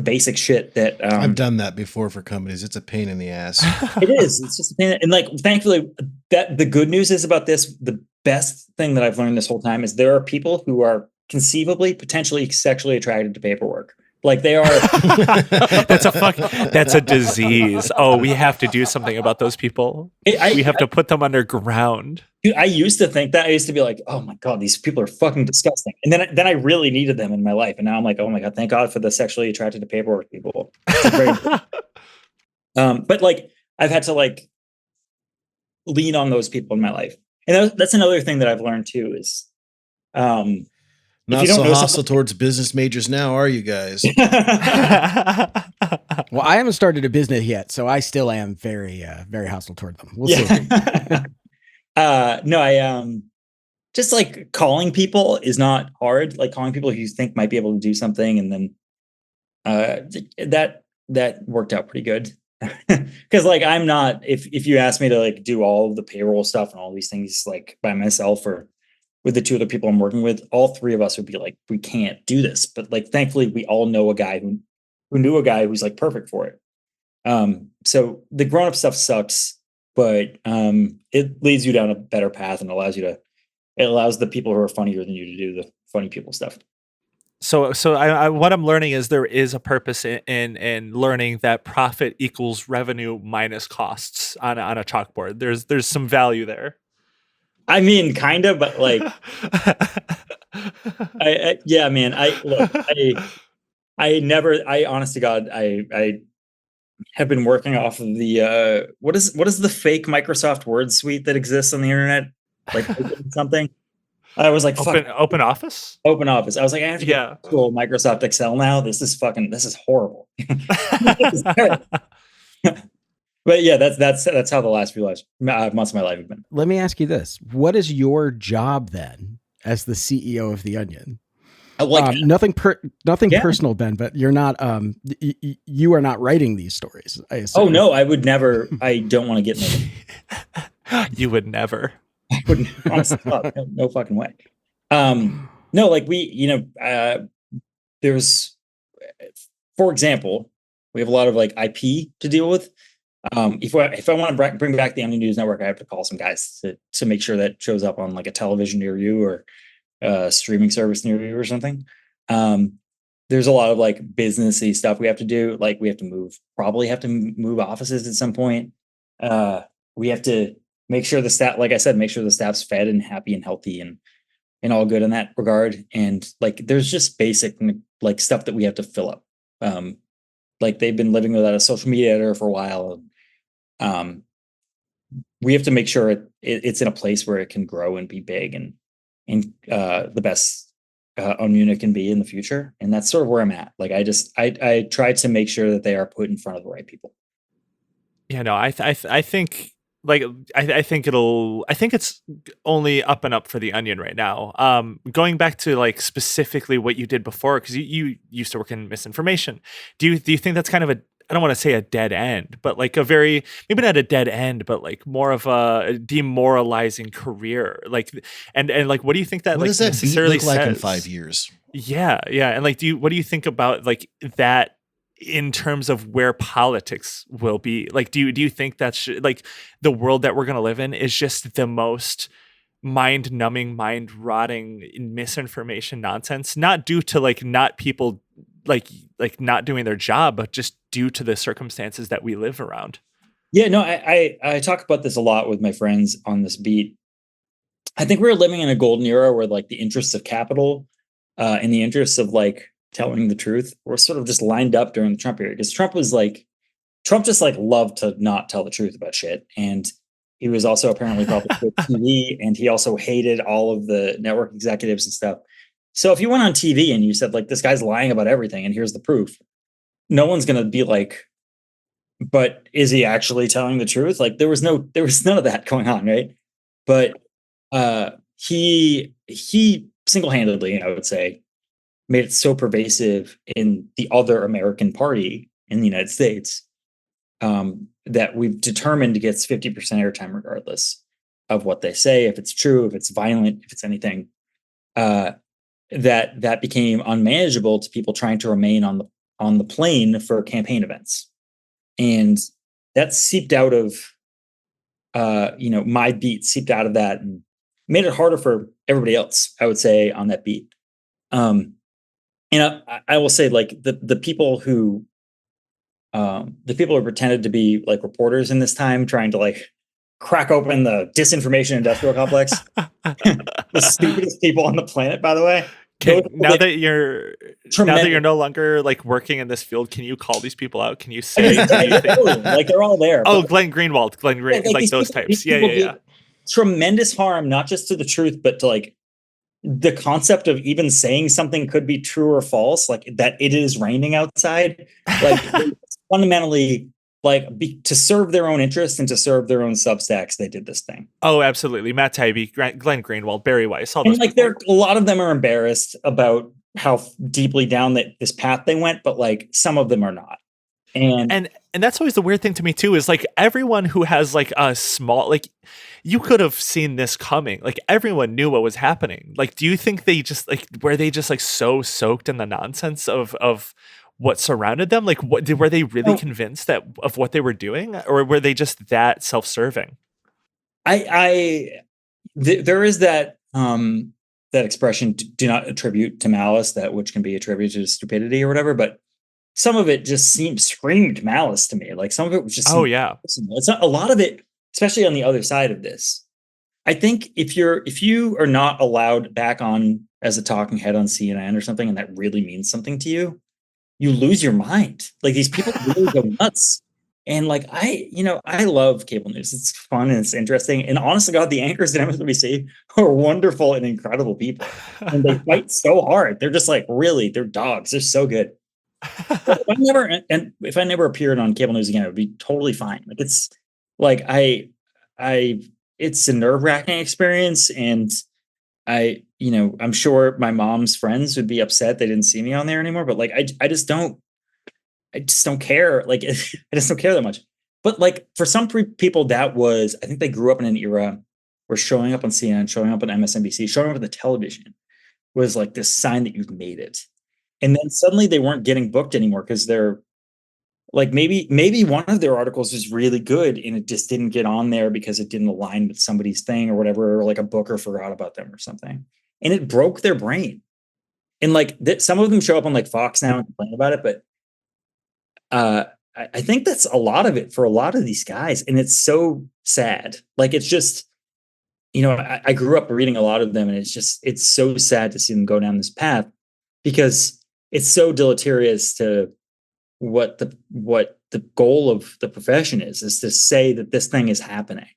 Speaker 4: basic shit that
Speaker 3: I've done that before for companies. It's a pain in the ass.
Speaker 4: it is. It's just a pain. And like, thankfully, that the good news is about this, the best thing that I've learned this whole time is there are people who are conceivably, potentially sexually attracted to paperwork. Like they are.
Speaker 2: That's a disease. Oh, we have to do something about those people. We have to put them underground.
Speaker 4: Dude, I used to think that. I used to be like, oh my God, these people are fucking disgusting. And then I really needed them in my life. And now I'm like, oh my God, thank God for the sexually attracted to paperwork people. But like I've had to like lean on those people in my life. And that's another thing that I've learned too is
Speaker 3: not so hostile towards business majors now, are you guys?
Speaker 1: Well, I haven't started a business yet, so I still am very very hostile toward them. We'll see.
Speaker 4: No, I just like calling people is not hard. Like calling people who you think might be able to do something, and then that worked out pretty good. Because like I'm not, if you ask me to like do all of the payroll stuff and all these things like by myself or with the two other people I'm working with, all three of us would be like, we can't do this. But like thankfully we all know a guy who knew a guy who's like perfect for it. So the grown-up stuff sucks, but it leads you down a better path and it allows the people who are funnier than you to do the funny people stuff.
Speaker 2: So what I'm learning is there is a purpose in learning that profit equals revenue minus costs on a chalkboard. There's some value there.
Speaker 4: I mean, kind of, but like, yeah, man. Honest to God, I have been working off of the what is the fake Microsoft Word suite that exists on the internet, like something. I was like,
Speaker 2: Open Office.
Speaker 4: Open Office. I was like, I have to get cool Microsoft Excel now. This is horrible. But yeah, that's how the last few months of my life have been.
Speaker 1: Let me ask you this: what is your job then as the CEO of the Onion? Nothing personal, Ben, but you're not. You are not writing these stories, I assume.
Speaker 4: Oh no, I would never. I don't want to get in it.
Speaker 2: You would never.
Speaker 4: I wouldn't. Honestly, no fucking way. No, like there's, for example, we have a lot of like IP to deal with. If I want to bring back the Onion News Network, I have to call some guys to make sure that shows up on like a television near you or a streaming service near you or something. There's a lot of like businessy stuff we have to do. Like we have to move offices at some point. We have to make sure the staff, like I said, make sure the staff's fed and happy and healthy and all good in that regard. And like, there's just basic like stuff that we have to fill up. Like they've been living without a social media editor for a while. We have to make sure it's in a place where it can grow and be big and the best Onion it can be in the future. And that's sort of where I'm at. Like I try to make sure that they are put in front of the right people.
Speaker 2: Yeah, no, I think like I think it's only up and up for the Onion right now. Going back to like specifically what you did before, because you used to work in misinformation. Do you think that's kind of I don't want to say a dead end, but like maybe not a dead end, but like more of a demoralizing career. Like, and like, what do you think that
Speaker 3: what
Speaker 2: like
Speaker 3: does that
Speaker 2: necessarily
Speaker 3: look like
Speaker 2: says?
Speaker 3: in 5 years?
Speaker 2: Yeah. And like, what do you think about like that in terms of where politics will be? Like, do you think that's like the world that we're going to live in is just the most mind-numbing, mind-rotting misinformation nonsense, not due to like not people like not doing their job, but just due to the circumstances that we live around?
Speaker 4: Yeah, no, I talk about this a lot with my friends on this beat. I think we're living in a golden era where like the interests of capital and the interests of like telling the truth were sort of just lined up during the Trump period, because Trump just like loved to not tell the truth about shit. And he was also apparently probably with TV, and he also hated all of the network executives and stuff. So if you went on TV and you said like this guy's lying about everything and here's the proof, no one's gonna be like, but is he actually telling the truth? Like there was none of that going on, right? But he single-handedly, I would say, made it so pervasive in the other American party in the United States, that we've determined it gets 50% airtime regardless of what they say, if it's true, if it's violent, if it's anything. That became unmanageable to people trying to remain on the plane for campaign events, and that seeped out of my beat seeped out of that and made it harder for everybody else, I would say, on that beat. Um, and I will say, like the people who pretended to be like reporters in this time, trying to like crack open the disinformation industrial complex, the stupidest people on the planet, by the way.
Speaker 2: Now that you're no longer like working in this field, can you call these people out? Can you say
Speaker 4: like they're all there?
Speaker 2: Oh, Glenn Greenwald, like those types. Yeah.
Speaker 4: Tremendous harm, not just to the truth, but to like the concept of even saying something could be true or false, like that it is raining outside. Like fundamentally, like to serve their own interests and to serve their own Substacks, they did this thing.
Speaker 2: Oh, absolutely. Matt Taibbi, Glenn Greenwald, Barry Weiss, all
Speaker 4: and
Speaker 2: those
Speaker 4: like a lot of them are embarrassed about how deeply down this path they went, but like some of them are not.
Speaker 2: And that's always the weird thing to me too, is like everyone who has like a small, like you could have seen this coming. Like everyone knew what was happening. Like, do you think were they just like so soaked in the nonsense of what surrounded them? Like were they really convinced of what they were doing, or were they just that self-serving?
Speaker 4: There is that expression, do not attribute to malice that which can be attributed to stupidity or whatever, but some of it just screamed malice to me. Like some of it was just personal. It's not a lot of it, especially on the other side of this. I think if you are not allowed back on as a talking head on CNN or something, and that really means something to you, you lose your mind. Like these people really go nuts. And like I love cable news. It's fun and it's interesting. And honest to God, the anchors at MSNBC are wonderful and incredible people. And they fight so hard. They're just like, really, they're dogs. They're so good. If I never appeared on cable news again, it would be totally fine. Like it's like it's a nerve-wracking experience, and I'm sure my mom's friends would be upset they didn't see me on there anymore. But like I just don't care. Like I just don't care that much. But like for some people, I think they grew up in an era where showing up on CNN, showing up on MSNBC, showing up on the television was like this sign that you've made it. And then suddenly they weren't getting booked anymore because they're like, maybe one of their articles was really good and it just didn't get on there because it didn't align with somebody's thing or whatever, or like a booker forgot about them or something. And it broke their brain. And like some of them show up on like Fox now and complain about it, but I think that's a lot of it for a lot of these guys. And it's so sad. Like it's just, I grew up reading a lot of them, and it's so sad to see them go down this path because it's so deleterious to what the goal of the profession is to say that this thing is happening.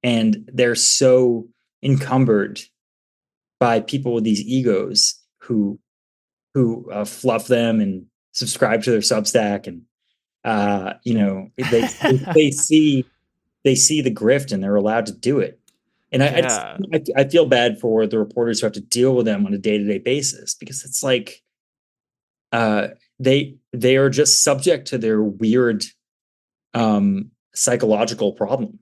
Speaker 4: And they're so encumbered by people with these egos who fluff them and subscribe to their Substack, and they see the grift and they're allowed to do it. And I feel bad for the reporters who have to deal with them on a day-to-day basis, because it's like they are just subject to their weird psychological problem.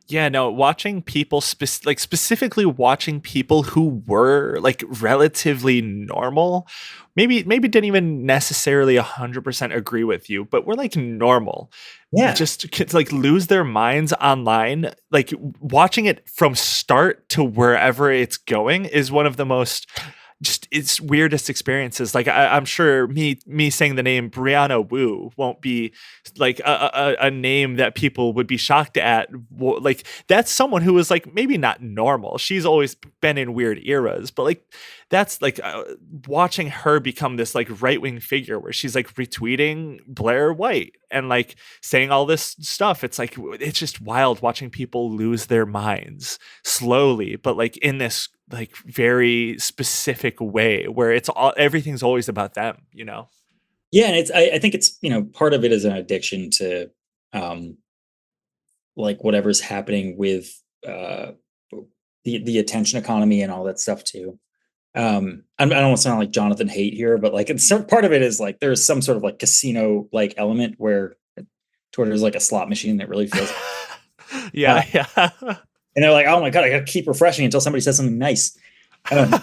Speaker 2: Yeah, no, watching people specifically watching people who were like relatively normal, maybe didn't even necessarily 100% agree with you, but were like normal.
Speaker 4: Yeah.
Speaker 2: Just like lose their minds online. Like watching it from start to wherever it's going is one of the most it's weirdest experiences. Like I'm sure me saying the name Brianna Wu won't be like a name that people would be shocked at. Like that's someone who is like maybe not normal. She's always been in weird eras, but like that's like watching her become this like right-wing figure where she's like retweeting Blair White and like saying all this stuff. It's like it's just wild watching people lose their minds slowly, but like in this like very specific way where everything's always about them, you know?
Speaker 4: Yeah, and I think it's, part of it is an addiction to like whatever's happening with uh the attention economy and all that stuff too. I don't want to sound like Jonathan Haidt here, but like it's part of it is like there's some sort of like casino like element where Twitter's like a slot machine that really feels
Speaker 2: Yeah, yeah.
Speaker 4: and they're like, oh my god, I gotta keep refreshing until somebody says something nice. And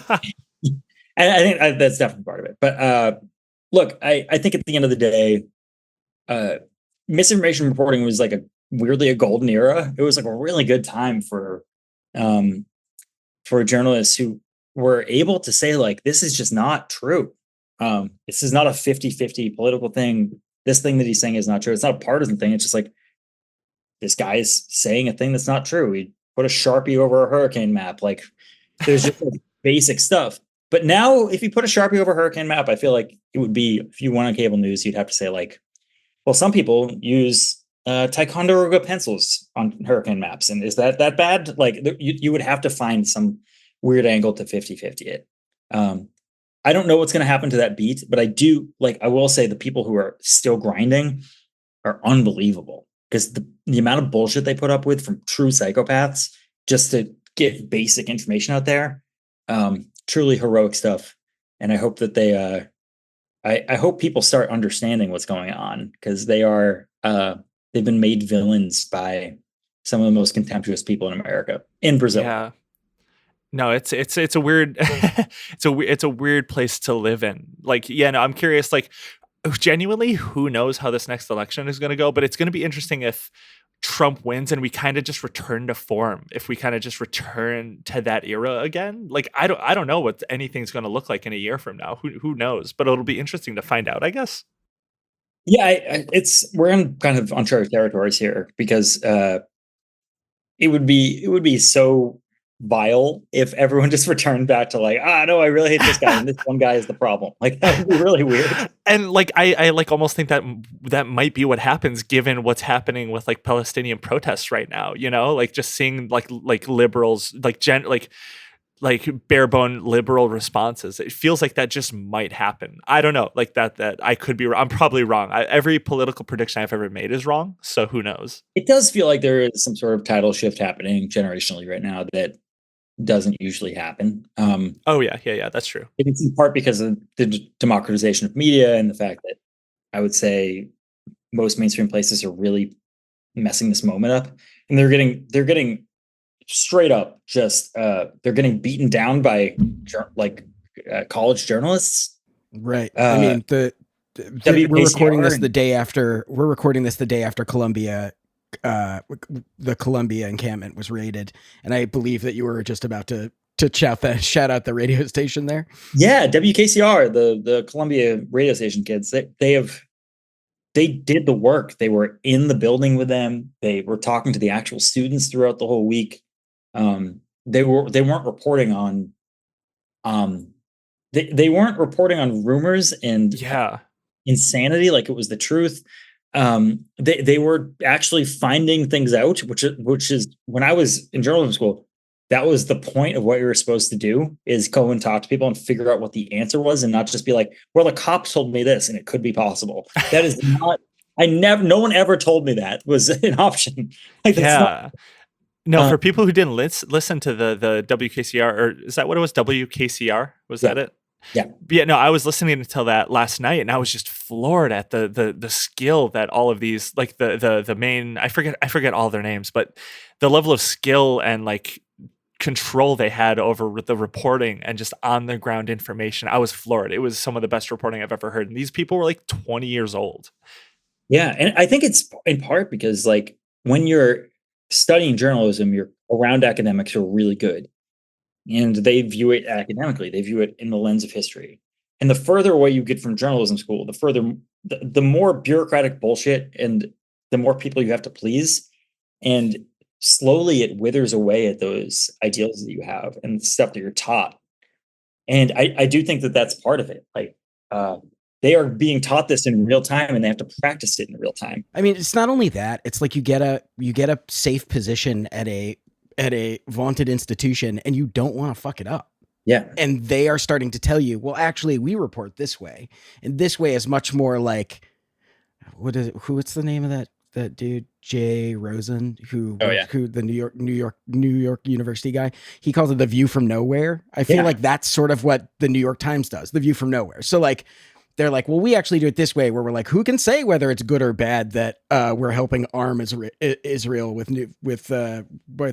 Speaker 4: I think that's definitely part of it. But look, I think at the end of the day, misinformation reporting was like weirdly a golden era. It was like a really good time um, for journalists who were able to say like, this is just not true. This is not a 50-50 political thing. This thing that he's saying is not true. It's not a partisan thing. It's just like, this guy's saying a thing that's not true. He put a Sharpie over a hurricane map. Like, there's just like basic stuff. But now, if you put a Sharpie over a hurricane map, I feel like it would be, if you went on cable news, you'd have to say like, well, some people use Ticonderoga pencils on hurricane maps. And is that bad? Like, you would have to find some weird angle to 50-50 it. I don't know what's going to happen to that beat, but I will say the people who are still grinding are unbelievable, because the amount of bullshit they put up with from true psychopaths just to get basic information out there, truly heroic stuff. And I hope that I hope people start understanding what's going on, because they've been made villains by some of the most contemptuous people in America, in Brazil.
Speaker 2: Yeah. No, it's a weird it's a weird place to live in. Like, yeah, no, I'm curious, like, genuinely, who knows how this next election is going to go, but it's going to be interesting if Trump wins and we kind of just return to form, if we kind of just return to that era again. Like, I don't know what anything's going to look like in a year from now. Who knows? But it'll be interesting to find out, I guess.
Speaker 4: Yeah, we're in kind of uncharted territories here, because it would be so vile if everyone just returned back to like, no, I really hate this guy and this one guy is the problem. Like, that would be really weird.
Speaker 2: And like, I like almost think that might be what happens given what's happening with like Palestinian protests right now, you know, like just seeing like liberals, like bare bone liberal responses. It feels like that just might happen. I don't know, like that I could be wrong. I'm probably wrong. Every political prediction I've ever made is wrong. So who knows?
Speaker 4: It does feel like there is some sort of tidal shift happening generationally right now that doesn't usually happen.
Speaker 2: Oh yeah, that's true.
Speaker 4: It's in part because of the democratization of media and the fact that I would say most mainstream places are really messing this moment up, and they're getting straight up just they're getting beaten down by college journalists.
Speaker 1: Right. I mean, we're recording this the day after Columbia, the Columbia encampment was raided, and I believe that you were just about to shout out the radio station there.
Speaker 4: Yeah, WKCR, the Columbia radio station kids. They did the work. They were in the building with them. They were talking to the actual students throughout the whole week. They weren't reporting on they weren't reporting on rumors and insanity like it was the truth. They were actually finding things out, which is when I was in journalism school, that was the point of what you were supposed to do, is go and talk to people and figure out what the answer was, and not just be like, well, the cops told me this and it could be possible. That is not, no one ever told me that was an option. Like,
Speaker 2: no, for people who didn't listen to the WKCR, or is that what it was? WKCR? Was that it?
Speaker 4: Yeah.
Speaker 2: No, I was listening until that last night, and I was just floored at the skill that all of these, like the main, I forget all their names, but the level of skill and like control they had over the reporting and just on the ground information. I was floored. It was some of the best reporting I've ever heard. And these people were like 20 years old.
Speaker 4: Yeah. And I think it's in part because like when you're studying journalism, you're around academics who are really good, and they view it academically. They view it in the lens of history. And the further away you get from journalism school, the more bureaucratic bullshit and the more people you have to please. And slowly it withers away at those ideals that you have and the stuff that you're taught. And I do think that that's part of it. Like, they are being taught this in real time, and they have to practice it in real time.
Speaker 1: I mean, it's not only that, it's like you get a safe position at at a vaunted institution and you don't want to fuck it up.
Speaker 4: Yeah.
Speaker 1: And they are starting to tell you, well, actually, we report this way. And this way is much more like, what's the name of that dude? Jay Rosen, who the New York University guy, he calls it the view from nowhere. I feel like that's sort of what the New York Times does, the view from nowhere. So like, they're like, well, we actually do it this way, where we're like, who can say whether it's good or bad that we're helping arm Israel with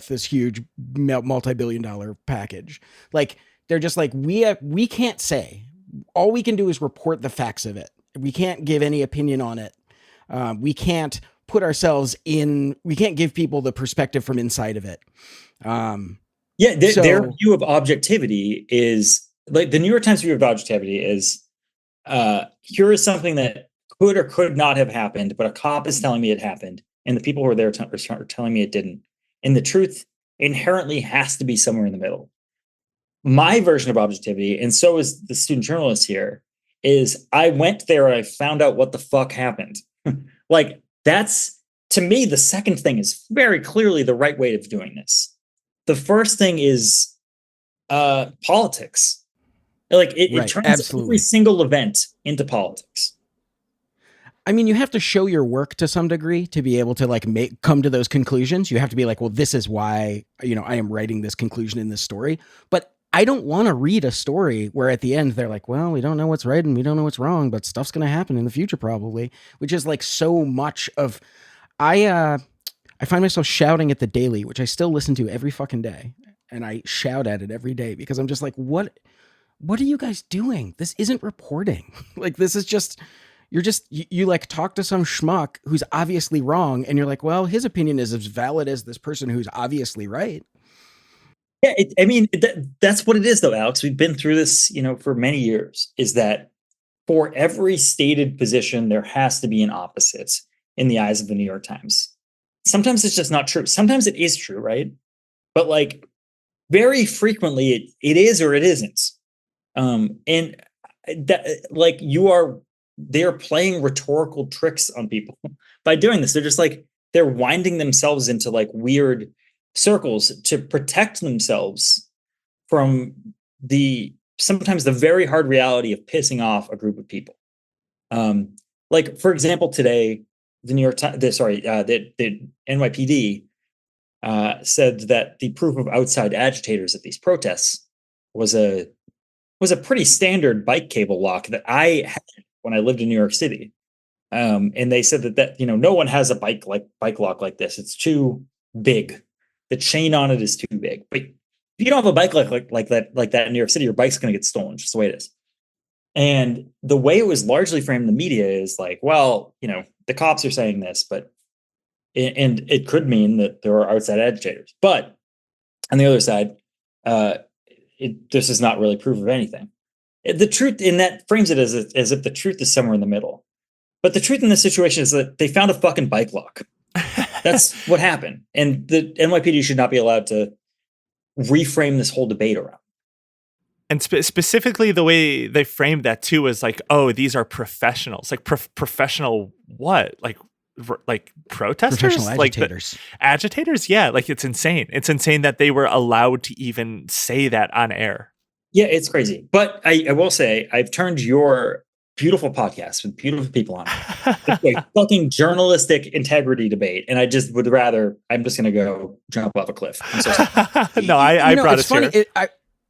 Speaker 1: this huge multi-billion-dollar package? Like, they're just like, we can't say. All we can do is report the facts of it. We can't give any opinion on it. We can't put ourselves in. We can't give people the perspective from inside of it.
Speaker 4: Their view of objectivity is like the New York Times view of objectivity is. Here is something that could or could not have happened, but a cop is telling me it happened, and the people who are there are telling me it didn't. And the truth inherently has to be somewhere in the middle. My version of objectivity, and so is the student journalist here, is I went there and I found out what the fuck happened. Like, that's, to me, the second thing is very clearly the right way of doing this. The first thing is politics. Like it turns every single event into politics.
Speaker 1: I mean, you have to show your work to some degree to be able to like come to those conclusions. You have to be like, well, this is why, I am writing this conclusion in this story. But I don't want to read a story where at the end they're like, well, we don't know what's right and we don't know what's wrong, but stuff's going to happen in the future probably, which is like so much of, I find myself shouting at the Daily, which I still listen to every fucking day. And I shout at it every day because I'm just like, what are you guys doing? This isn't reporting. Like, this is just, you like talk to some schmuck who's obviously wrong. And you're like, well, his opinion is as valid as this person who's obviously right.
Speaker 4: Yeah. That's what it is though, Alex. We've been through this, for many years, is that for every stated position, there has to be an opposite in the eyes of the New York Times. Sometimes it's just not true. Sometimes it is true. Right. But like very frequently it is, or it isn't. And that, like, they're playing rhetorical tricks on people by doing this. They're just like, they're winding themselves into like weird circles to protect themselves from sometimes the very hard reality of pissing off a group of people. Like, for example, today, the New York Times, the NYPD said that the proof of outside agitators at these protests was a pretty standard bike cable lock that I had when I lived in New York City. And they said that no one has a bike lock like this. It's too big. The chain on it is too big. But if you don't have a bike like that in New York City, your bike's going to get stolen. Just the way it is. And the way it was largely framed in the media is like, well, the cops are saying this, but and it could mean that there are outside agitators. But on the other side, this is not really proof of anything. The truth in that frames it as if the truth is somewhere in the middle. But the truth in this situation is that they found a fucking bike lock. That's what happened. And the NYPD should not be allowed to reframe this whole debate around.
Speaker 2: And specifically the way they framed that too was like, oh, these are professionals. Like professional what? Like protesters?
Speaker 1: Professional agitators.
Speaker 2: Like agitators? Yeah, like it's insane. It's insane that they were allowed to even say that on air.
Speaker 4: Yeah, it's crazy. But I will say, I've turned your beautiful podcast with beautiful people on it. It's like fucking journalistic integrity debate. And I just would rather, I'm just going to go jump off a cliff. I'm so sorry.
Speaker 2: No, I brought
Speaker 1: it's
Speaker 2: us
Speaker 1: funny.
Speaker 2: here.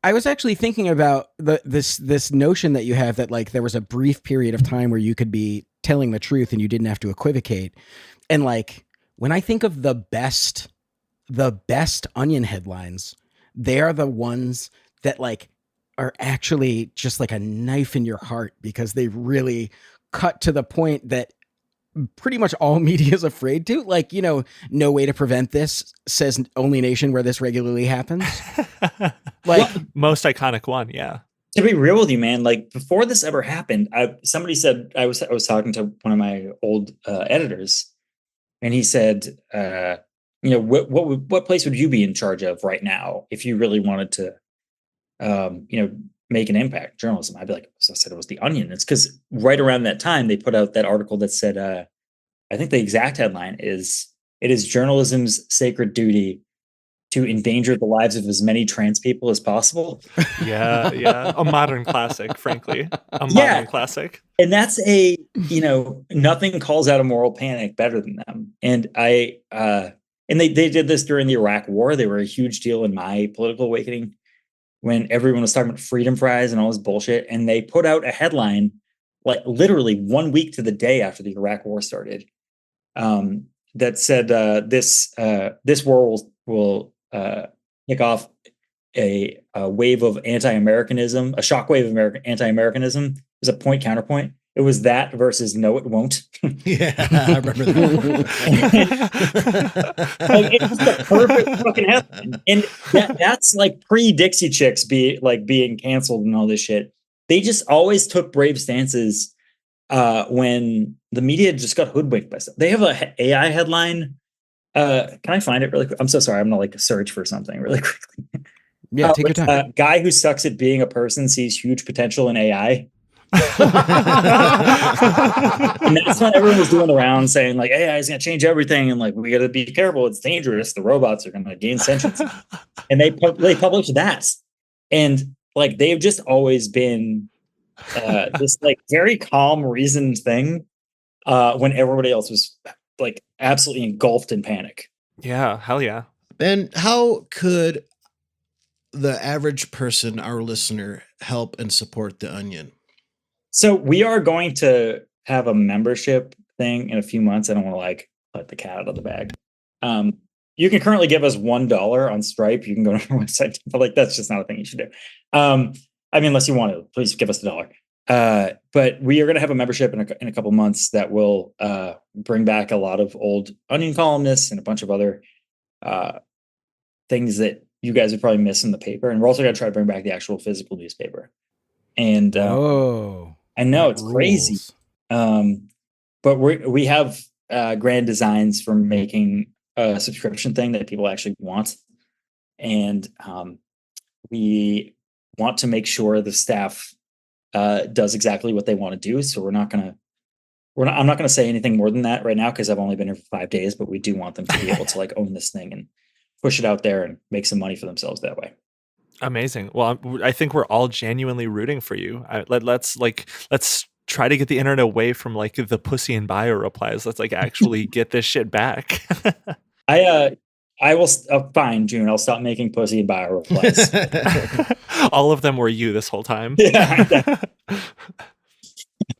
Speaker 1: I was actually thinking about this notion that you have that like there was a brief period of time where you could be telling the truth and you didn't have to equivocate. And like when I think of the best Onion headlines, they are the ones that like are actually just like a knife in your heart because they really cut to the point that pretty much all media is afraid to. Like, no way to prevent this, says only nation where this regularly happens. Like,
Speaker 2: most iconic one, yeah.
Speaker 4: To be real with you, man, like before this ever happened, somebody said, I was talking to one of my old editors, and he said, what place would you be in charge of right now if you really wanted to, make an impact in journalism? I'd be like, so I said it was the Onion. It's because right around that time they put out that article that said, I think the exact headline is, "It is journalism's sacred duty to endanger the lives of as many trans people as possible.
Speaker 2: Yeah. A modern classic, frankly. A
Speaker 4: Yeah.
Speaker 2: modern classic.
Speaker 4: And that's nothing calls out a moral panic better than them. And they did this during the Iraq War. They were a huge deal in my political awakening when everyone was talking about freedom fries and all this bullshit. And they put out a headline like literally 1 week to the day after the Iraq War started, that said, this war will kick off a wave of anti-Americanism, a shockwave of anti-Americanism. Is a point counterpoint. It was that versus no, it won't.
Speaker 3: Yeah, I remember that.
Speaker 4: Like, it's the perfect fucking headline. And that's like pre-Dixie Chicks being canceled and all this shit. They just always took brave stances when the media just got hoodwinked by stuff. They have a AI headline. Can I find it really quick? I'm so sorry. I'm gonna like search for something really quickly.
Speaker 1: Yeah, take your time.
Speaker 4: Guy who sucks at being a person sees huge potential in AI. And that's what everyone was doing around saying like AI is going to change everything and like we got to be careful, it's dangerous, the robots are going to gain sentience. And they published that, and like they've just always been this like very calm reasoned thing when everybody else was like absolutely engulfed in panic.
Speaker 2: Yeah, hell yeah.
Speaker 3: Ben, how could the average person, our listener, help and support The Onion?
Speaker 4: So we are going to have a membership thing in a few months. I don't want to like let the cat out of the bag. You can currently give us $1 on Stripe. You can go to our website, but like that's just not a thing you should do. I mean, unless you want to, please give us $1. But we are going to have a membership in a couple months that will bring back a lot of old Onion columnists and a bunch of other things that you guys would probably miss in the paper. And we're also going to try to bring back the actual physical newspaper. And I know it's crazy. But we have grand designs for making a subscription thing that people actually want. And we want to make sure the staff does exactly what they want to do. So I'm not going to say anything more than that right now, because I've only been here for 5 days, but we do want them to be able to like own this thing and push it out there and make some money for themselves that way.
Speaker 2: Amazing. Well, I think we're all genuinely rooting for you. Let's try to get the internet away from like the pussy and bio replies. Let's like actually get this shit back.
Speaker 4: I will fine, June. I'll stop making pussy and bio replies.
Speaker 2: All of them were you this whole time.
Speaker 4: Yeah.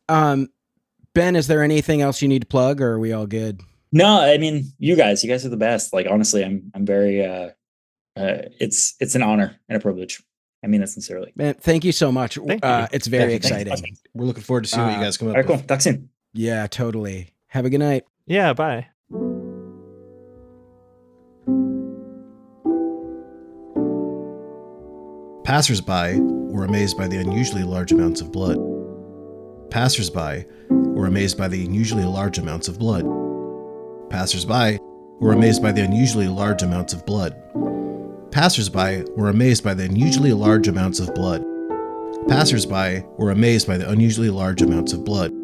Speaker 1: Ben, is there anything else you need to plug, or are we all good?
Speaker 4: No, I mean, you guys are the best. Like, honestly, I'm very, it's an honor and a privilege. I mean that sincerely.
Speaker 1: Man, thank you so much. It's very
Speaker 4: Thank you.
Speaker 1: exciting.
Speaker 3: We're looking forward to seeing what you guys come up
Speaker 4: All right,
Speaker 3: with.
Speaker 4: cool. Talk soon.
Speaker 1: Yeah, totally. Have a good night.
Speaker 2: Yeah, bye.
Speaker 3: Passers-by were amazed by the unusually large amounts of blood. Passers-by were amazed by the unusually large amounts of blood. Passers-by were amazed by the unusually large amounts of blood. Passers-by were amazed by the unusually large amounts of blood. Passers-by were amazed by the unusually large amounts of blood.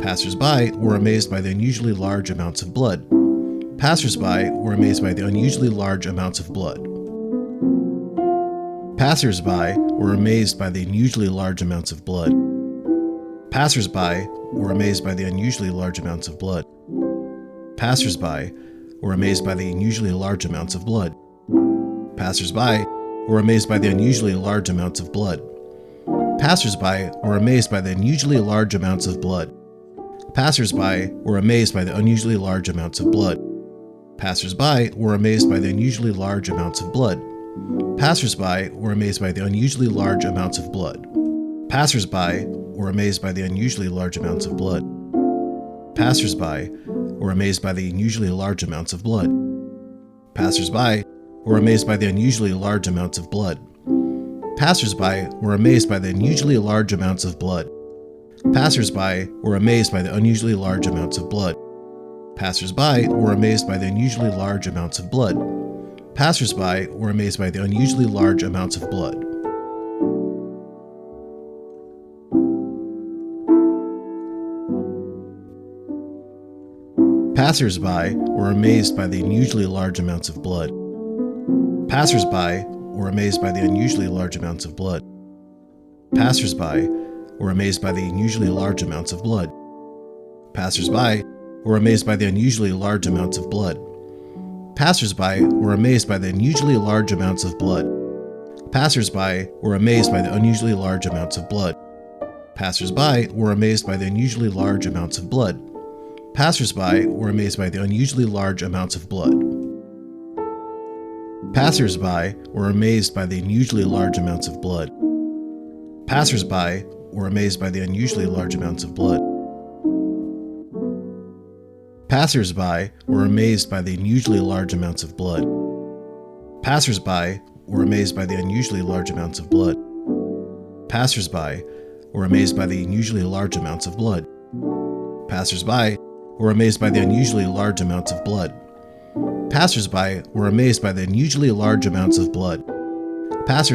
Speaker 3: Passers-by were amazed by the unusually large amounts of blood. Passers-by were amazed by the unusually large amounts of blood. Passers-by were amazed by the unusually large amounts of blood. Passers-by were amazed by the unusually large amounts of blood. Passers-by were amazed by the unusually large amounts of blood. Passers-by were amazed by the unusually large amounts of blood. Passers-by were amazed by the unusually large amounts of blood. Passers-by were amazed by the unusually large amounts of blood. Passers-by were amazed by the unusually large amounts of blood. Passers-by were amazed by the unusually large amounts of blood. Passers-by were amazed by the unusually large amounts of blood. Passers-by were amazed by the unusually large amounts of blood. Passers-by were amazed by the unusually large amounts of blood. Passers-by were amazed by the unusually large amounts of blood. Passers-by were amazed by the unusually large amounts of blood. Passers-by were amazed by the unusually large amounts of blood. Passers-by were amazed by the unusually large amounts of blood. Passers-by were amazed by the unusually large amounts of blood. Passers-by were amazed by the unusually large amounts of blood. Passers-by were amazed by the unusually large amounts of blood. Passers-by were amazed by the unusually large amounts of blood. Passers-by were amazed by the unusually large amounts of blood. Passers-by were amazed by the unusually large amounts of blood. Passers-by were amazed by the unusually large amounts of blood. Passers-by were amazed by the unusually large amounts of blood. Passers-by were amazed by the unusually large amounts of blood. Passers-by were amazed by the unusually large amounts of blood. Passers-by were amazed by the unusually large amounts of blood. Passers-by were amazed by the unusually large amounts of blood. Passers-by were amazed by the unusually large amounts of blood. Passers-by were amazed by the unusually large amounts of blood. Passers-by were amazed by the unusually large amounts of blood. Passers-by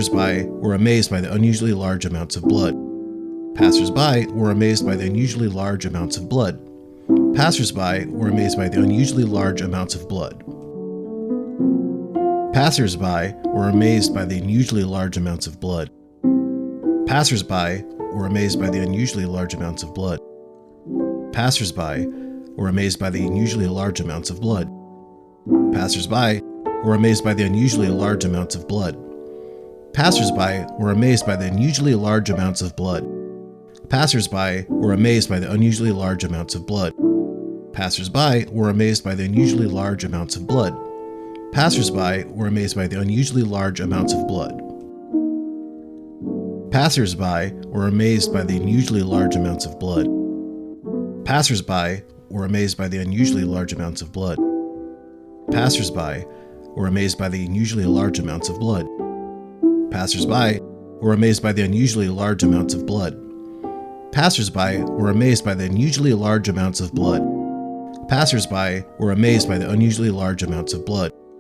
Speaker 3: were amazed by the unusually large amounts of blood. Passers-by were amazed by the unusually large amounts of blood. Passers-by were amazed by the unusually large amounts of blood. Passers-by were amazed by the unusually large amounts of blood. Passers-by were amazed by the unusually large amounts of blood. Passers-by were amazed by the unusually large amounts of blood. Passers-by were amazed by the unusually large amounts of blood. Passers-by were amazed by the unusually large amounts of blood. Passers-by were amazed by the unusually large amounts of blood. Passers-by were amazed by the unusually large amounts of blood. Passers-by were amazed by the unusually large amounts of blood. Passers-by were amazed by the unusually large amounts of blood. Passers-by were amazed by the unusually large amounts of blood. Passers-by were amazed by the unusually large amounts of blood. Passers-by were amazed by the unusually large amounts of blood. Passers-by were amazed by the unusually large amounts of blood. Passers-by were amazed by the unusually large amounts of blood. Passers-by were amazed by the unusually large amounts of blood.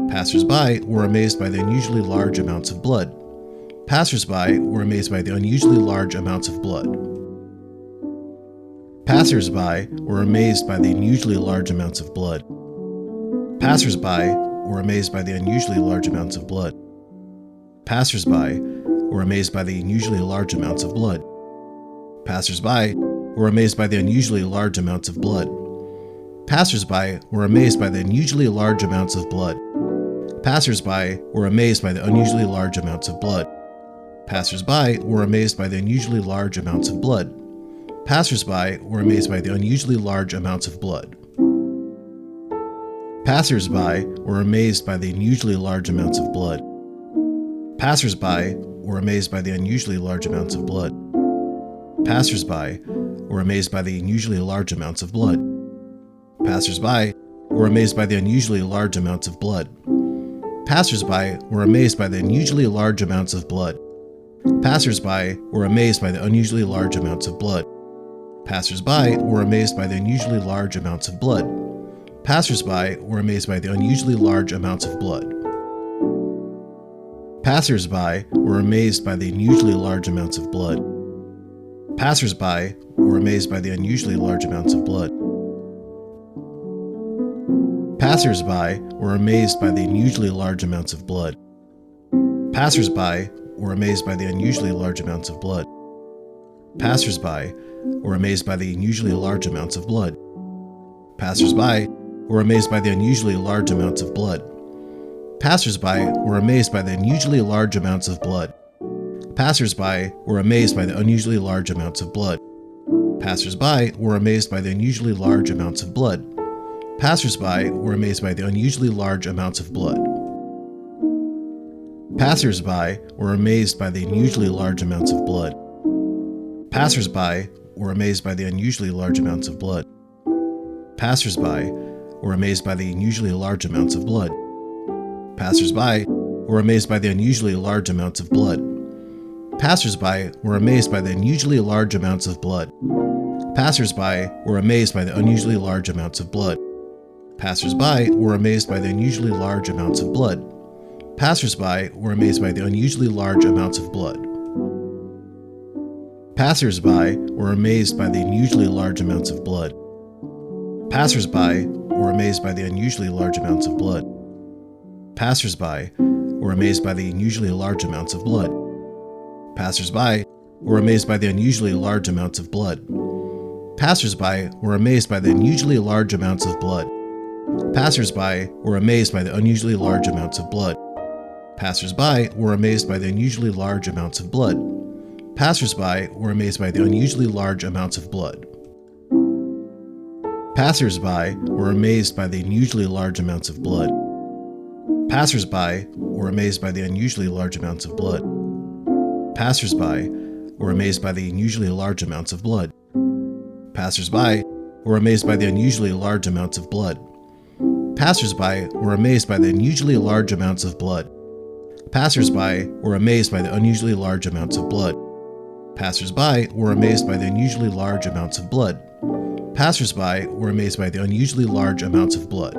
Speaker 3: Passers-by were amazed by the unusually large amounts of blood. Passers-by were amazed by the unusually large amounts of blood. Passers-by were amazed by the unusually large amounts of blood. Passers-by were amazed by the unusually large amounts of blood. Passers-by were amazed by the unusually large amounts of blood. Passers-by were amazed by the unusually large amounts of blood. Passers-by were amazed by the unusually large amounts of blood. Passers-by were amazed by the unusually large amounts of blood. Passers-by were amazed by the unusually large amounts of blood. Passers-by were amazed by the unusually large amounts of blood. Passers-by were amazed by the unusually large amounts of blood. Passers-by were amazed by the unusually large amounts of blood. Passers-by were amazed by the unusually large amounts of blood. Passers-by were amazed by the unusually large amounts of blood. Passers-by were amazed by the unusually large amounts of blood. Passers-by were amazed by the unusually large amounts of blood. Passers-by were amazed by the unusually large amounts of blood. Passers-by were amazed by the unusually large amounts of blood. Passers-by were amazed by the unusually large amounts of blood. Passers-by were amazed by the unusually large amounts of blood. Passers-by were amazed by the unusually large amounts of blood. Passers-by were amazed by the unusually large amounts of blood. Passers-by were amazed by the unusually large amounts of blood. Passers-by were amazed by the unusually large amounts of blood. Passers-by were amazed by the unusually large amounts of blood. Passers-by were amazed by the unusually large amounts of blood. Passers-by were amazed by the unusually large amounts of blood. Passers-by were amazed by the unusually large amounts of blood. Passers-by were amazed by the unusually large amounts of blood. Passers-by were amazed by the unusually large amounts of blood. Passers-by were amazed by the unusually large amounts of blood. Passers-by were amazed by the unusually large amounts of blood. Passers-by were amazed by the unusually large amounts of blood. Passers-by were amazed by the unusually large amounts of blood. Passers-by were amazed by the unusually large amounts of blood. Passers-by were amazed by the unusually large amounts of blood. Passers-by were amazed by the unusually large amounts of blood. Passers-by were amazed by the unusually large amounts of blood. Passers-by were amazed by the unusually large amounts of blood. Passers-by were amazed by the unusually large amounts of blood. Passers-by were amazed by the unusually large amounts of blood. Passers-by were amazed by the unusually large amounts of blood. Passers-by were amazed by the unusually large amounts of blood. Passers-by were amazed by the unusually large amounts of blood. Passers-by were amazed by the unusually large amounts of blood. Passers-by were amazed by the unusually large amounts of blood. Passers-by were amazed by the unusually large amounts of blood. Passers-by were amazed by the unusually large amounts of blood. Passers-by were amazed by the unusually large amounts of blood. Passers-by were amazed by the unusually large amounts of blood. Passers-by were amazed by the unusually large amounts of blood.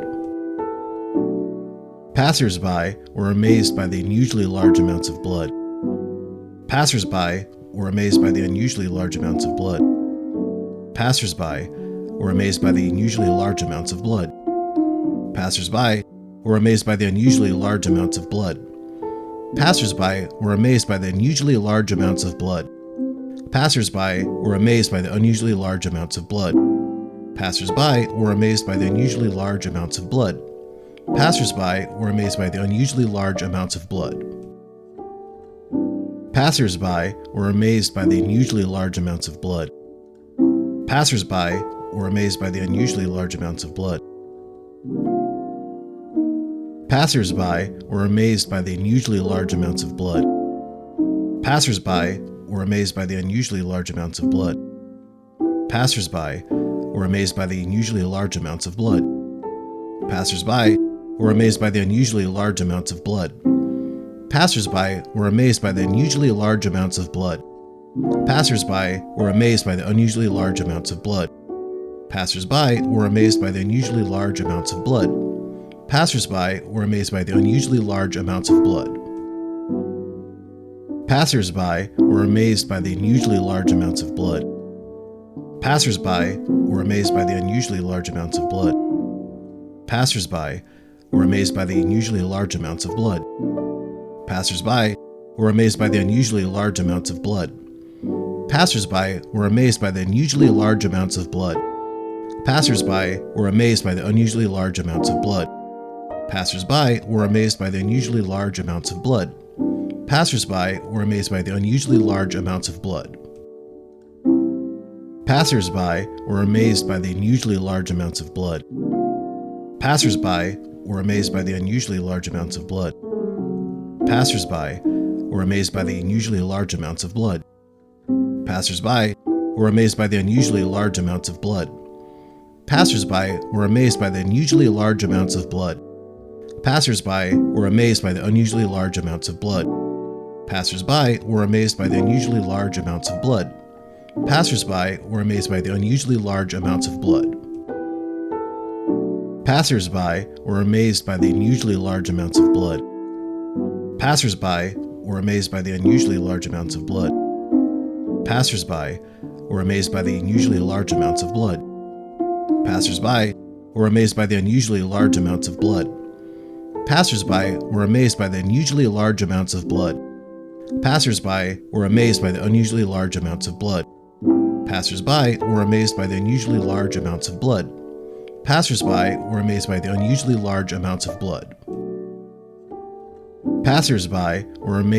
Speaker 3: Passers-by were amazed by the unusually large amounts of blood. Passers-by were amazed by the unusually large amounts of blood. Passers-by were amazed by the unusually large amounts of blood. Passers-by were amazed by the unusually large amounts of blood. Passers-by were amazed by the unusually large amounts of blood. Passers-by were amazed by the unusually large amounts of blood. Passers-by were amazed by the unusually large amounts of blood. Passers-by were amazed by the unusually large amounts of blood. Passers-by were amazed by the unusually large amounts of blood. Passers-by were amazed by the unusually large amounts of blood. Passers-by were amazed by the unusually large amounts of blood. Passers-by were amazed by the unusually large amounts of blood. Passers-by were amazed by the unusually large amounts of blood. Passers-by were amazed by the unusually large amounts of blood. Passers-by were amazed by the unusually large amounts of blood. Passers-by were amazed by the unusually large amounts of blood. Passers-by were amazed by the unusually large amounts of blood. Passers-by were amazed by the unusually large amounts of blood. Passers-by were amazed by the unusually large amounts of blood. Passers-by were amazed by the unusually large amounts of blood. Passers-by were amazed by the unusually large amounts of blood. Passers-by were amazed by the unusually large amounts of blood. Passers-by were amazed by the unusually large amounts of blood. Passers-by were amazed by the unusually large amounts of blood. Passers-by were amazed by the unusually large amounts of blood. Passers-by were amazed by the unusually large amounts of blood. Passers-by were amazed by the unusually large amounts of blood. Passers-by were amazed by the unusually large amounts of blood. Passers-by were amazed by the unusually large amounts of blood. Passers-by were amazed by the unusually large amounts of blood. Passers-by were amazed by the unusually large amounts of blood. Passers-by were amazed by the unusually large amounts of blood. Passers-by were amazed by the unusually large amounts of blood. Passers-by were amazed by the unusually large amounts of blood. Passers-by were amazed by the unusually large amounts of blood. Passers-by were amazed by the unusually large amounts of blood. Passers-by were amazed by the unusually large amounts of blood. Passers-by were amazed by the unusually large amounts of blood. Passers-by were amazed by the unusually large amounts of blood. Passers-by were amazed by the unusually large amounts of blood. Passers-by were amazed by the unusually large amounts of blood. Passers-by were amazed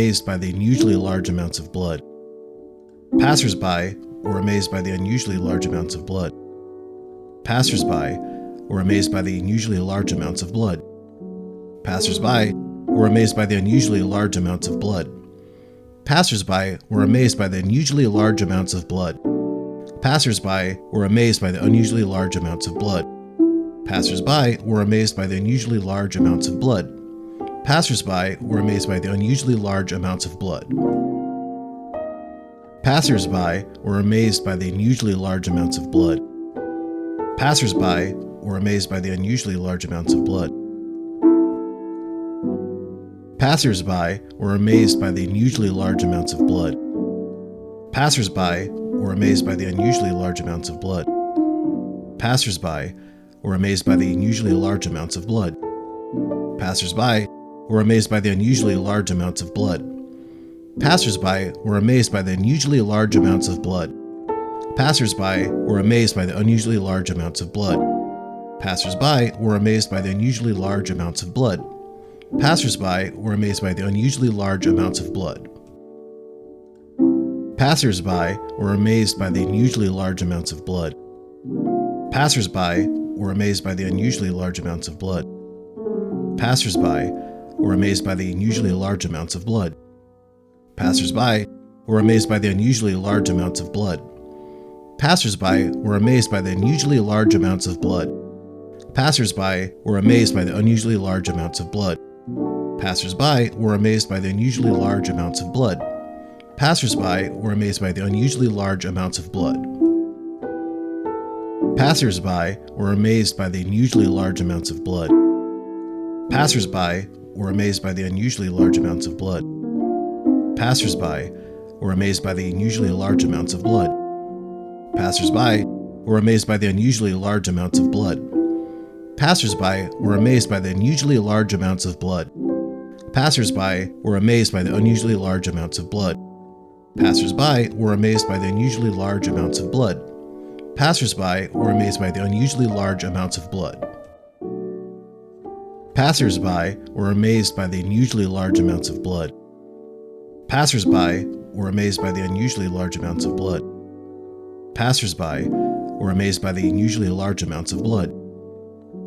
Speaker 3: by the unusually large amounts of blood. Passers-by were amazed by the unusually large amounts of blood. Passers-by were amazed by the unusually large amounts of blood. Passers-by were amazed by the unusually large amounts of blood. Passers-by were amazed by the unusually large amounts of blood. Passers-by were amazed by the unusually large amounts of blood. Passers-by were amazed by the unusually large amounts of blood. Passers-by were amazed by the unusually large amounts of blood. Passers-by were amazed by the unusually large amounts of blood. Passers-by were amazed by the unusually large amounts of blood. Passers-by were amazed by the unusually large amounts of blood. Passers-by were amazed by the unusually large amounts of blood. Passers-by were amazed by the unusually large amounts of blood. Passers-by were amazed by the unusually large amounts of blood. Passers-by were amazed by the unusually large amounts of blood. Passers-by were amazed by the unusually large amounts of blood. Passers-by were amazed by the unusually large amounts of blood. Passers-by were amazed by the unusually large amounts of blood. Passers-by were amazed by the unusually large amounts of blood. Passers-by were amazed by the unusually large amounts of blood. Passers-by were amazed by the unusually large amounts of blood. Passers-by were amazed by the unusually large amounts of blood. Passers-by were amazed by the unusually large amounts of blood. Passers-by were amazed by the unusually large amounts of blood. Passers-by were amazed by the unusually large amounts of blood. Passers-by were amazed by the unusually large amounts of blood. Passers-by were amazed by the unusually large amounts of blood. Passers-by were amazed by the unusually large amounts of blood. Passers-by were amazed by the unusually large amounts of blood. Passers-by were amazed by the unusually large amounts of blood. Passers-by were amazed by the unusually large amounts of blood. Passers-by were amazed by the unusually large amounts of blood. Passers-by were amazed by the unusually large amounts of blood. Passers-by were amazed by the unusually large amounts of blood. Passers-by were amazed by the unusually large amounts of blood. Passers-by were amazed by the unusually large amounts of blood. Passers-by were amazed by the unusually large amounts of blood. Passers-by were amazed by the unusually large amounts of blood. Passers-by were amazed by the unusually large amounts of blood.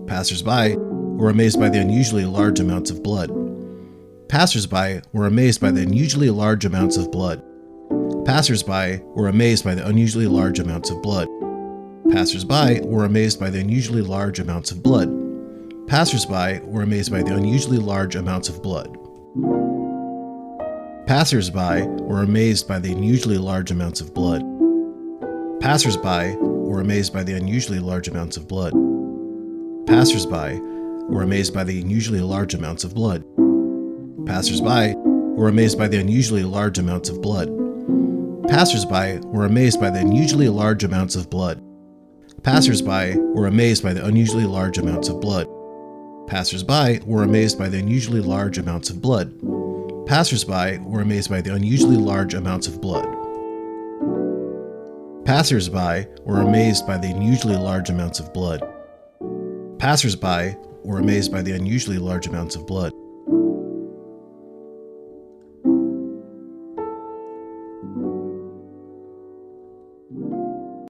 Speaker 3: Passers-by were amazed by the unusually large amounts of blood. Passers-by were amazed by the unusually large amounts of blood. Passers-by were amazed by the unusually large amounts of blood. Passers-by were amazed by the unusually large amounts of blood. Passers-by were amazed by the unusually large amounts of blood. Passers-by were amazed by the unusually large amounts of blood. Passers-by were amazed by the unusually large amounts of blood. Passers-by were amazed by the unusually large amounts of blood. Passers-by were amazed by the unusually large amounts of blood. Passers-by were amazed by the unusually large amounts of blood. Passers-by were amazed by the unusually large amounts of blood. Passers-by were amazed by the unusually large amounts of blood. Passers-by were amazed by the unusually large amounts of blood. Passers-by were amazed by the unusually large amounts of blood.